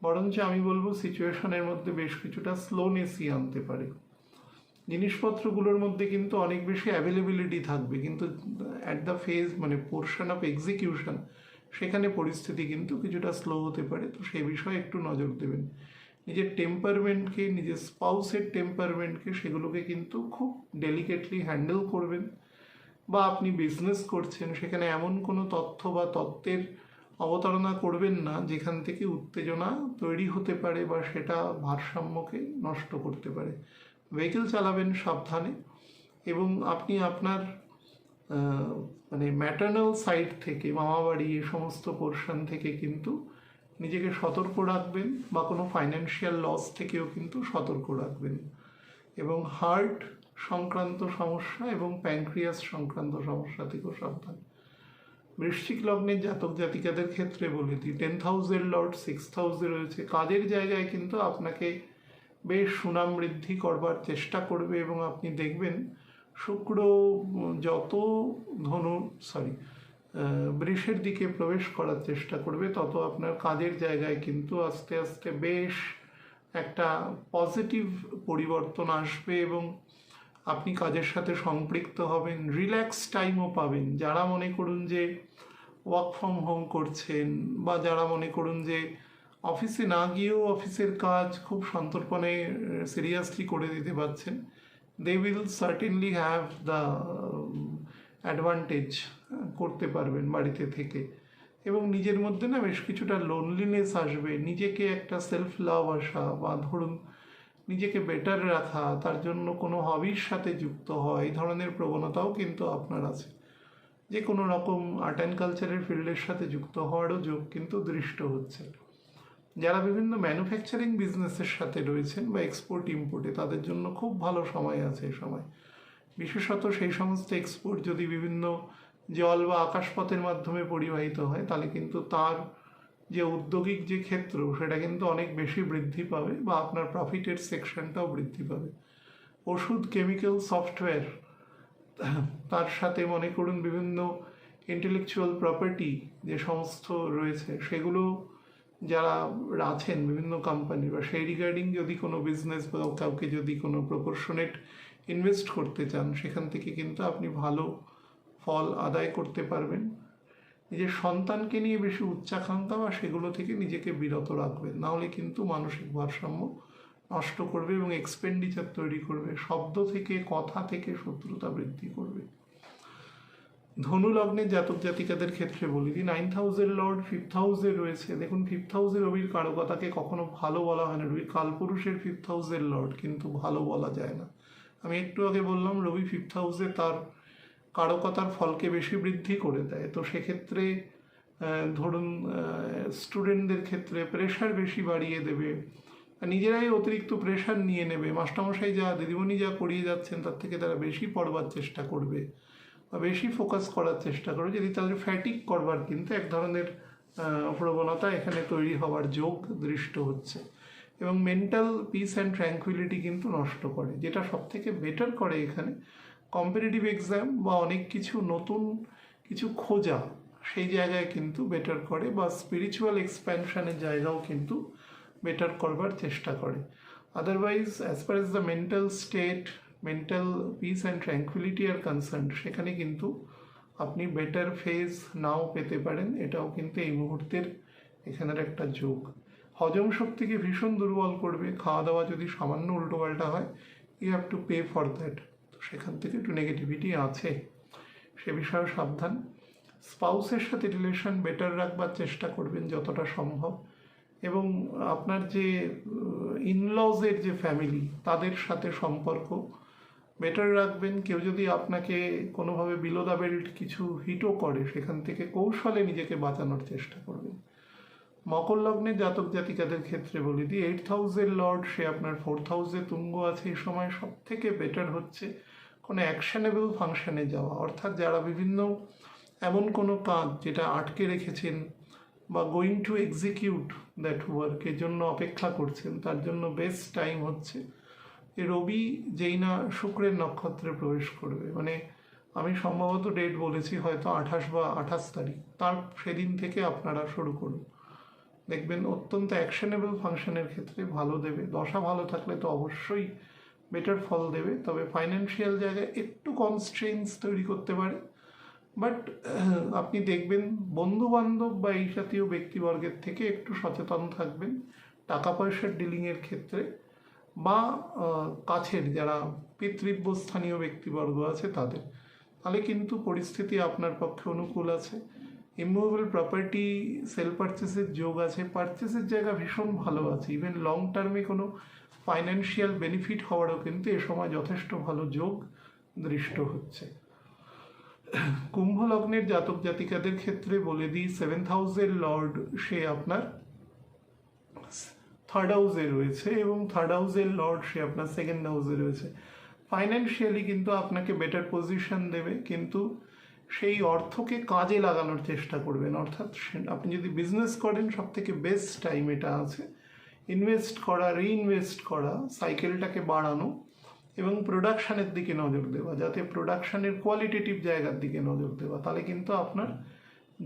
বরঞ্চ আমি বলবো সিচুয়েশনের মধ্যে বেশ কিছুটা স্লোনেসই আনতে পারে। জিনিসপত্রগুলোর মধ্যে কিন্তু অনেক বেশি অ্যাভেলেবিলিটি থাকবে, কিন্তু অ্যাট দ্য ফেজ মানে পোর্শন অফ এক্সিকিউশন সেখানে পরিস্থিতি কিন্তু কিছুটা স্লো হতে পারে। তো সেই বিষয়ে একটু নজর দেবেন। নিজের টেম্পারমেন্টকে, নিজের স্পাউসের টেম্পারমেন্টকে, সেগুলোকে কিন্তু খুব ডেলিকেটলি হ্যান্ডেল করবেন। বা আপনি বিজনেস করছেন, সেখানে এমন কোনো তথ্য বা তত্ত্বের অবতারণা করবেন না যেখান থেকে উত্তেজনা তৈরি হতে পারে বা সেটা ভারসাম্যকে নষ্ট করতে পারে। ভেহিকেল চালাবেন সাবধানে, এবং আপনি আপনার মানে ম্যাটার্নাল সাইড থেকে, মামাবাড়ি এ সমস্ত পোর্শন থেকে কিন্তু নিজেকে সতর্ক রাখবেন, বা কোনো ফাইন্যান্সিয়াল লস থেকেও কিন্তু সতর্ক রাখবেন। এবং হার্ট সংক্রান্ত সমস্যা এবং প্যানক্রিয়াস সংক্রান্ত সমস্যা থেকেও সাবধান। বৃশ্চিক লগ্নের জাতক জাতিকাদের ক্ষেত্রে বলে দিই 10th হাউসের লর্ড 6th হাউসে রয়েছে, কাজের জায়গায় কিন্তু আপনাকে বেশ সুনাম বৃদ্ধি করবার চেষ্টা করবে, এবং আপনি দেখবেন শুক্র যত বৃষের দিকে প্রবেশ করার চেষ্টা করবে তত আপনার কাজের জায়গায় কিন্তু আস্তে আস্তে বেশ একটা পজিটিভ পরিবর্তন আসবে এবং আপনি কাজের সাথে সম্পৃক্ত হবেন, রিল্যাক্স টাইমও পাবেন। যারা মনে করুন যে ওয়ার্ক ফ্রম হোম করছেন, বা যারা মনে করুন যে অফিসে না গিয়েও অফিসের কাজ খুব সন্তর্পণে সিরিয়াসলি করে দিতে পারছেন, they will certainly have the advantage, করতে পারবেন বাড়িতে থেকে। এবং নিজের মধ্যে না বেশ কিছুটা লোনলিনেস আসবে, নিজেকে একটা সেলফ লাভ আসা, বা ধরুন নিজেকে বেটার রাখা, তার জন্য কোনো হবির সাথে যুক্ত হওয়া, এই ধরনের প্রবণতাও কিন্তু আপনার আছে। যে কোনো রকম আর্ট অ্যান্ড কালচারের ফিল্ডের সাথে যুক্ত হওয়ারও যোগ কিন্তু দৃষ্ট হচ্ছে। যারা বিভিন্ন ম্যানুফ্যাকচারিং বিজনেসের সাথে রয়েছেন বা এক্সপোর্ট ইম্পোর্টে, তাদের জন্য খুব ভালো সময় আছে এই সময়। বিশেষত সেই সমস্ত এক্সপোর্ট যদি বিভিন্ন জল বা আকাশপথের মাধ্যমে পরিবাহিত হয়, তাহলে কিন্তু তার যে উদ্যোগিক যে ক্ষেত্র, সেটা কিন্তু অনেক বেশি বৃদ্ধি পাবে, বা আপনার প্রফিটের সেকশনটাও বৃদ্ধি পাবে। ওষুধ, কেমিক্যাল, সফটওয়্যার, তার সাথে মনে করুন বিভিন্ন ইন্টেলেকচুয়াল প্রপার্টি যে সমস্ত রয়েছে, সেগুলো যারা আছেন বিভিন্ন কোম্পানি, বা সেই রিগার্ডিং যদি কোনো বিজনেস বা কাউকে যদি কোনো প্রপোর্শনেট ইনভেস্ট করতে চান, সেখান থেকে কিন্তু আপনি ভালো ফল আদায় করতে পারবেন। নিজের সন্তানকে নিয়ে বেশি উচ্চাকাঙ্ক্ষা বা সেগুলো থেকে নিজেকে বিরত রাখবেন, নাহলে কিন্তু মানসিক ভারসাম্য নষ্ট করবে এবং এক্সপেন্ডিচার তৈরি করবে, শব্দ থেকে, কথা থেকে শত্রুতা বৃদ্ধি করবে। ধনু লগ্নের জাতক জাতিকাদের ক্ষেত্রে বলি, 9th হাউসের লর্ড 5th হাউসে রয়েছে। দেখুন, 5th হাউসে রবির কারকতাকে কখনো ভালো বলা হয় না। রবি কালপুরুষের 5th হাউসের লর্ড, কিন্তু ভালো বলা যায় না। আমি একটু আগে বললাম রবি 5th হাউসে তার কারকতার ফলকে বেশি বৃদ্ধি করে দেয়। তো সেক্ষেত্রে ধরুন স্টুডেন্টদের ক্ষেত্রে প্রেশার বেশি বাড়িয়ে দেবে, নিজেরাই অতিরিক্ত প্রেশার নিয়ে নেবে, মাস্টারমশাই যা, দিদিমণি যা করিয়ে যাচ্ছেন তার থেকে তারা বেশি পড়বার চেষ্টা করবে বা বেশি ফোকাস করার চেষ্টা করবে, যদি তাদের ফ্যাটিক করবার কিন্তু এক ধরনের প্রবণতা এখানে তৈরি হওয়ার যোগ দৃষ্ট হচ্ছে। এবং মেন্টাল পিস অ্যান্ড ট্র্যাঙ্কুইলিটি কিন্তু নষ্ট করে। যেটা সব থেকে বেটার করে এখানে কম্পিটিটিভ এক্সাম বা অনেক কিছু নতুন কিছু খোঁজা, সেই জায়গায় কিন্তু বেটার করে, বা স্পিরিচুয়াল এক্সপ্যানশনের জায়গাও কিন্তু বেটার করবার চেষ্টা করে। Otherwise as far as the mental state, mental peace and tranquillity আর কনসার্ন, সেখানে কিন্তু আপনি বেটার ফেজ নাও পেতে পারেন। এটাও কিন্তু এই মুহূর্তের এখানের একটা যোগ। হজম শক্তিকে ভীষণ দুর্বল করবে। খাওয়া দাওয়া যদি সামান্য উল্টোপাল্টা হয়, you have to pay for that. তো সেখান থেকে একটু নেগেটিভিটি আছে, সে বিষয়ে সাবধান। স্পাউসের সাথে রিলেশন বেটার রাখবার চেষ্টা করবেন যতটা সম্ভব, এবং আপনার যে ইনলজের যে ফ্যামিলি, তাদের সাথে সম্পর্ক বেটার রাখবেন। কেউ যদি আপনাকে কোনোভাবে বিলো দ্য বেল্ট কিছু হিটও করে, সেখান থেকে কৌশলে নিজেকে বাঁচানোর চেষ্টা করবেন। মকর লগ্নের জাতক জাতিকাদের ক্ষেত্রে বলি, 8th হাউসের লর্ড, সে আপনার 4th হাউসে তুঙ্গ আছে। এই সময় সব থেকে বেটার হচ্ছে কোনো অ্যাকশনেবল ফাংশনে যাওয়া, অর্থাৎ যারা বিভিন্ন এমন কোনো কাজ যেটা আটকে রেখেছেন বা গোয়িং টু এক্সিকিউট দ্যাট ওয়ার্কের জন্য অপেক্ষা করছেন, তার জন্য বেস্ট টাইম হচ্ছে রবি যেই না শুক্রের নক্ষত্রে প্রবেশ করবে। মানে আমি সম্ভবত ডেট বলেছি হয়তো 28 বা 28 তারিখ, তার সেদিন থেকে আপনারা শুরু করুন, দেখবেন অত্যন্ত অ্যাকশনেবল ফাংশনের ক্ষেত্রে ভালো দেবে। দশা ভালো থাকলে তো অবশ্যই বেটার ফল দেবে, তবে ফাইন্যান্সিয়াল জায়গায় একটু কনস্ট্রেন্টস তৈরি করতে পারে। বাট আপনি দেখবেন বন্ধু বান্ধব বা এই জাতীয় ব্যক্তিবর্গের থেকে একটু সচেতন থাকবেন টাকা পয়সার ডিলিংয়ের ক্ষেত্রে, বা কাছের যারা পিতৃব্য স্থানীয় ব্যক্তিবর্গ আছে তাদের, তাহলে কিন্তু পরিস্থিতি আপনার পক্ষে অনুকূল আছে। ইমুভেবল প্রপার্টি সেল পারচেসের যোগ আছে, পারচেসের জায়গা ভীষণ ভালো আছে। ইভেন লং টার্মে কোনো ফাইন্যান্সিয়াল বেনিফিট হওয়ারও কিন্তু এ সময় যথেষ্ট ভালো যোগ দৃষ্ট হচ্ছে। কুম্ভ লগ্নের জাতক জাতিকাদের ক্ষেত্রে বলে দিই, 7th হাউসের লর্ড, সে আপনার 3rd হাউসে রয়েছে, এবং 3rd হাউসের লর্ড সে আপনার 2nd হাউসে রয়েছে। ফাইন্যান্সিয়ালি কিন্তু আপনাকে বেটার পজিশন দেবে, কিন্তু সেই অর্থকে কাজে লাগানোর চেষ্টা করবেন। অর্থাৎ আপনি যদি বিজনেস করেন, সব থেকে বেস্ট টাইম এটা আছে ইনভেস্ট করা, রিইনভেস্ট করা, সাইকেলটাকে বাড়ানো এবং প্রোডাকশানের দিকে নজর দেওয়া, যাতে প্রোডাকশানের কোয়ালিটেটিভ জায়গার দিকে নজর দেওয়া, তাহলে কিন্তু আপনার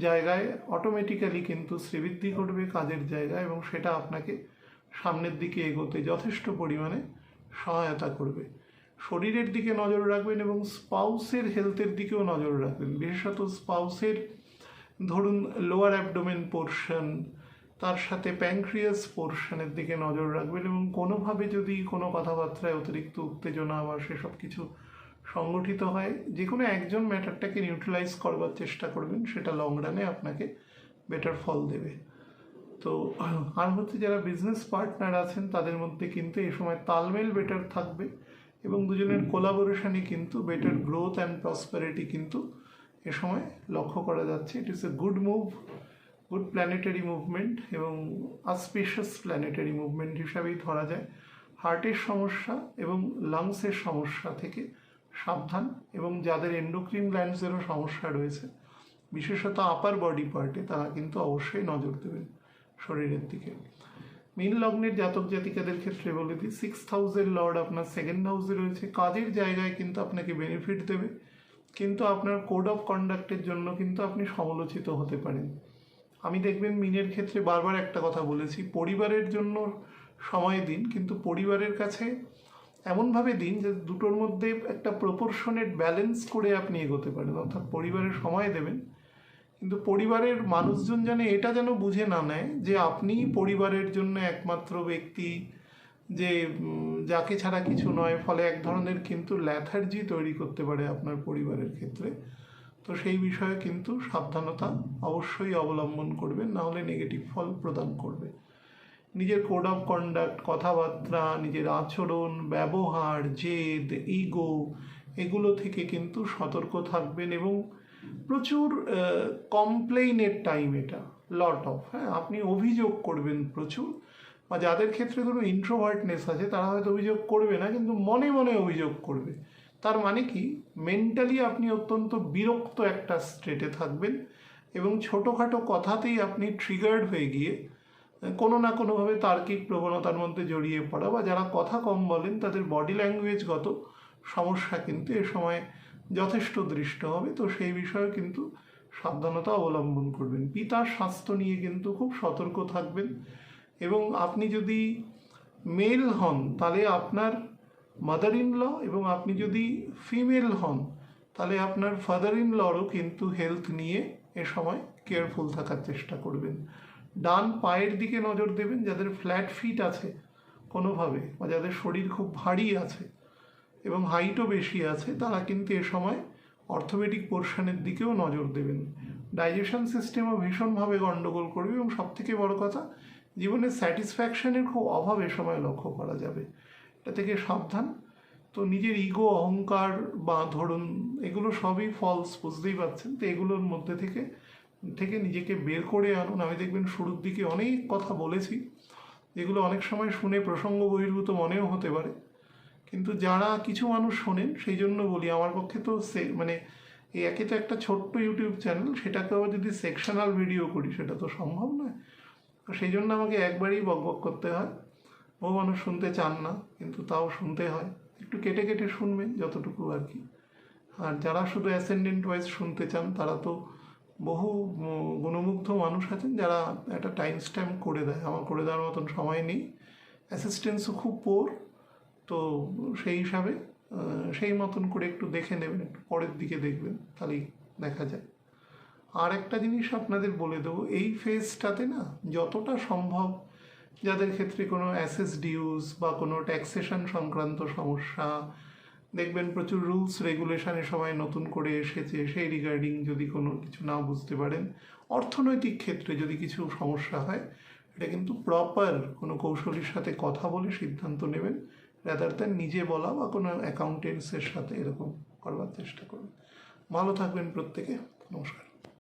জায়গায় অটোমেটিক্যালি কিন্তু শ্রীবৃদ্ধি ঘটবে কাজের জায়গায়, এবং সেটা আপনাকে সামনের দিকে এগোতে যথেষ্ট পরিমাণে সহায়তা করবে। শরীরের দিকে নজর রাখবেন এবং স্পাউসের হেলথের দিকেও নজর রাখবেন, বিশেষত স্পাউসের ধরুন লোয়ার অ্যাবডোমেন পোর্শন, তার সাথে প্যানক্রিয়াস পোর্শনের দিকে নজর রাখবেন এবং কোনোভাবে যদি কোনো কথাবার্তায় অতিরিক্ত উত্তেজনা বা সেসব কিছু সংগঠিত হয়, যে কোনো একজন ম্যাটারটাকে নিউট্রালাইজ করবার চেষ্টা করবেন, সেটা লং রানে আপনাকে বেটার ফল দেবে। তো আর হচ্ছে যারা বিজনেস পার্টনার আছেন তাদের মধ্যে কিন্তু এই সময় তালমেল বেটার থাকবে এবং দুজনের কোলাবোরেশনই কিন্তু বেটার গ্রোথ অ্যান্ড প্রসপারিটি কিন্তু এ সময় লক্ষ্য করা যাচ্ছে। It is a good move, good planetary movement এবং অসপিশিয়াস প্ল্যানেটারি মুভমেন্ট হিসাবেই ধরা যায়। হার্টের সমস্যা এবং লাংসের সমস্যা থেকে সাবধান, এবং যাদের এন্ডোক্রিন গ্ল্যান্ডসেরও সমস্যা রয়েছে বিশেষত আপার বডি পার্টে, তারা কিন্তু অবশ্যই নজর দেবেন শরীরের দিকে। মীন লগ্নের জাতক জাতিকাদের ক্ষেত্রে বলে দিই, 6th হাউসের লর্ড আপনার 2nd হাউসে রয়েছে। কাজের জায়গায় কিন্তু আপনাকে বেনিফিট দেবে, কিন্তু আপনার কোড অফ কন্ডাক্টের জন্য কিন্তু আপনি সমালোচিত হতে পারেন। আমি দেখবেন মীনের ক্ষেত্রে বারবার একটা কথা বলেছি, পরিবারের জন্য সময় দিন, কিন্তু পরিবারের কাছে এমনভাবে দিন যে দুটোর মধ্যে একটা প্রপোর্শনেট ব্যালেন্স করে আপনি এগোতে পারেন। অর্থাৎ পরিবারের সময় দেবেন, কিন্তু পরিবারের মানুষজন যেন এটা যেন বুঝে না নেয় যে আপনি পরিবারের জন্য একমাত্র ব্যক্তি, যে যাকে ছাড়া কিছু নয়। ফলে এক ধরনের কিন্তু ল্যাথার্জি তৈরি করতে পারে আপনার পরিবারের ক্ষেত্রে। তো সেই বিষয়ে কিন্তু সাবধানতা অবশ্যই অবলম্বন করবেন, নাহলে নেগেটিভ ফল প্রদান করবে। নিজের কোড অফ কন্ডাক্ট, কথাবার্তা, নিজের আচরণ, ব্যবহার, জেদ, ইগো, এগুলো থেকে কিন্তু সতর্ক থাকবেন এবং প্রচুর কমপ্লেইনের টাইম এটা, লট অফ, আপনি অভিযোগ করবেন প্রচুর। বা যাদের ক্ষেত্রে ধরুন ইন্ট্রোভার্টনেস আছে তারা হয়তো অভিযোগ করবে না, কিন্তু মনে মনে অভিযোগ করবে। তার মানে কি, মেন্টালি আপনি অত্যন্ত বিরক্ত একটা স্টেটে থাকবেন এবং ছোটোখাটো কথাতেই আপনি ট্রিগার্ড হয়ে গিয়ে কোনো না কোনোভাবে তার্কিক প্রবণতার মধ্যে জড়িয়ে পড়া, বা যারা কথা কম বলেন তাদের বডি ল্যাঙ্গুয়েজগত সমস্যা কিন্তু এ সময় যথেষ্ট দৃষ্ট হবে। তো সেই বিষয়ে কিন্তু সাবধানতা অবলম্বন করবেন। পিতার স্বাস্থ্য নিয়ে কিন্তু খুব সতর্ক থাকবেন, এবং আপনি যদি মেল হন তাহলে আপনার মাদার ইন ল, এবং আপনি যদি ফিমেল হন তাহলে আপনার ফাদার ইন লরও কিন্তু হেলথ নিয়ে এ সময় কেয়ারফুল থাকার চেষ্টা করবেন। ডান পায়ের দিকে নজর দেবেন, যাদের ফ্ল্যাট ফিট আছে কোনোভাবে, বা যাদের শরীর খুব ভারী আছে এবং হাইটও বেশি আছে, তারা কিন্তু এ সময় অর্থোপেডিক পোর্শনের দিকেও নজর দেবেন। ডাইজেশন সিস্টেমও ভীষণভাবে গণ্ডগোল করবে, এবং সবথেকে বড় কথা, জীবনে স্যাটিসফ্যাকশনের খুব অভাব এ সময় লক্ষ্য করা যাবে। এটা থেকে সাবধান। তো নিজের ইগো, অহংকার বা ধরুন এগুলো সবই ফলস, বুঝতেই পারছেন। তো এগুলোর মধ্যে থেকে নিজেকে বের করে আনুন। আমি দেখবেন শুরুর দিকে অনেক কথা বলেছি, যেগুলো অনেক সময় শুনে প্রসঙ্গ বহির্ভূত মনেও হতে পারে, কিন্তু যারা কিছু মানুষ শোনেন সেই জন্য বলি, আমার পক্ষে তো মানে এই একে তো একটা ছোট্ট ইউটিউব চ্যানেল, সেটাকেও যদি সেকশনাল ভিডিও করি সেটা তো সম্ভব নয়। তো সেই জন্য আমাকে একবারই বকবক করতে হয়। বহু মানুষ শুনতে চান না, কিন্তু তাও শুনতে হয়। একটু কেটে কেটে শুনবেন যতটুকু আর কি। আর যারা শুধু অ্যাসেন্ডেন্ট ওয়াইজ শুনতে চান, তারা তো বহু গুণমুগ্ধ মানুষ আছেন যারা একটা টাইম স্ট্যাম্প করে দেয়। আমার করে দেওয়ার মতন সময় নেই, অ্যাসিস্ট্যান্সও খুব পোর। তো সেই হিসাবে সেই মতন করে একটু দেখে নেবেন, একটু পরের দিকে দেখবেন, তাহলেই দেখা যায়। আর একটা জিনিস আপনাদের বলে দেবো, এই ফেজটাতে না যতটা সম্ভব যাদের ক্ষেত্রে কোনো অ্যাসেস ডিউস বা কোনো ট্যাক্সেশন সংক্রান্ত সমস্যা, দেখবেন প্রচুর রুলস রেগুলেশনের সময় নতুন করে এসেছে, সেই রিগার্ডিং যদি কোনো কিছু না বুঝতে পারেন, অর্থনৈতিক ক্ষেত্রে যদি কিছু সমস্যা হয়, এটা কিন্তু প্রপার কোনো কৌশলীর সাথে কথা বলে সিদ্ধান্ত নেবেন, রাদার দ্যান নিজে বলা বা কোনো অ্যাকাউন্টেন্টসের সাথে এরকম করবার চেষ্টা করবেন। ভালো থাকবেন প্রত্যেকে। নমস্কার।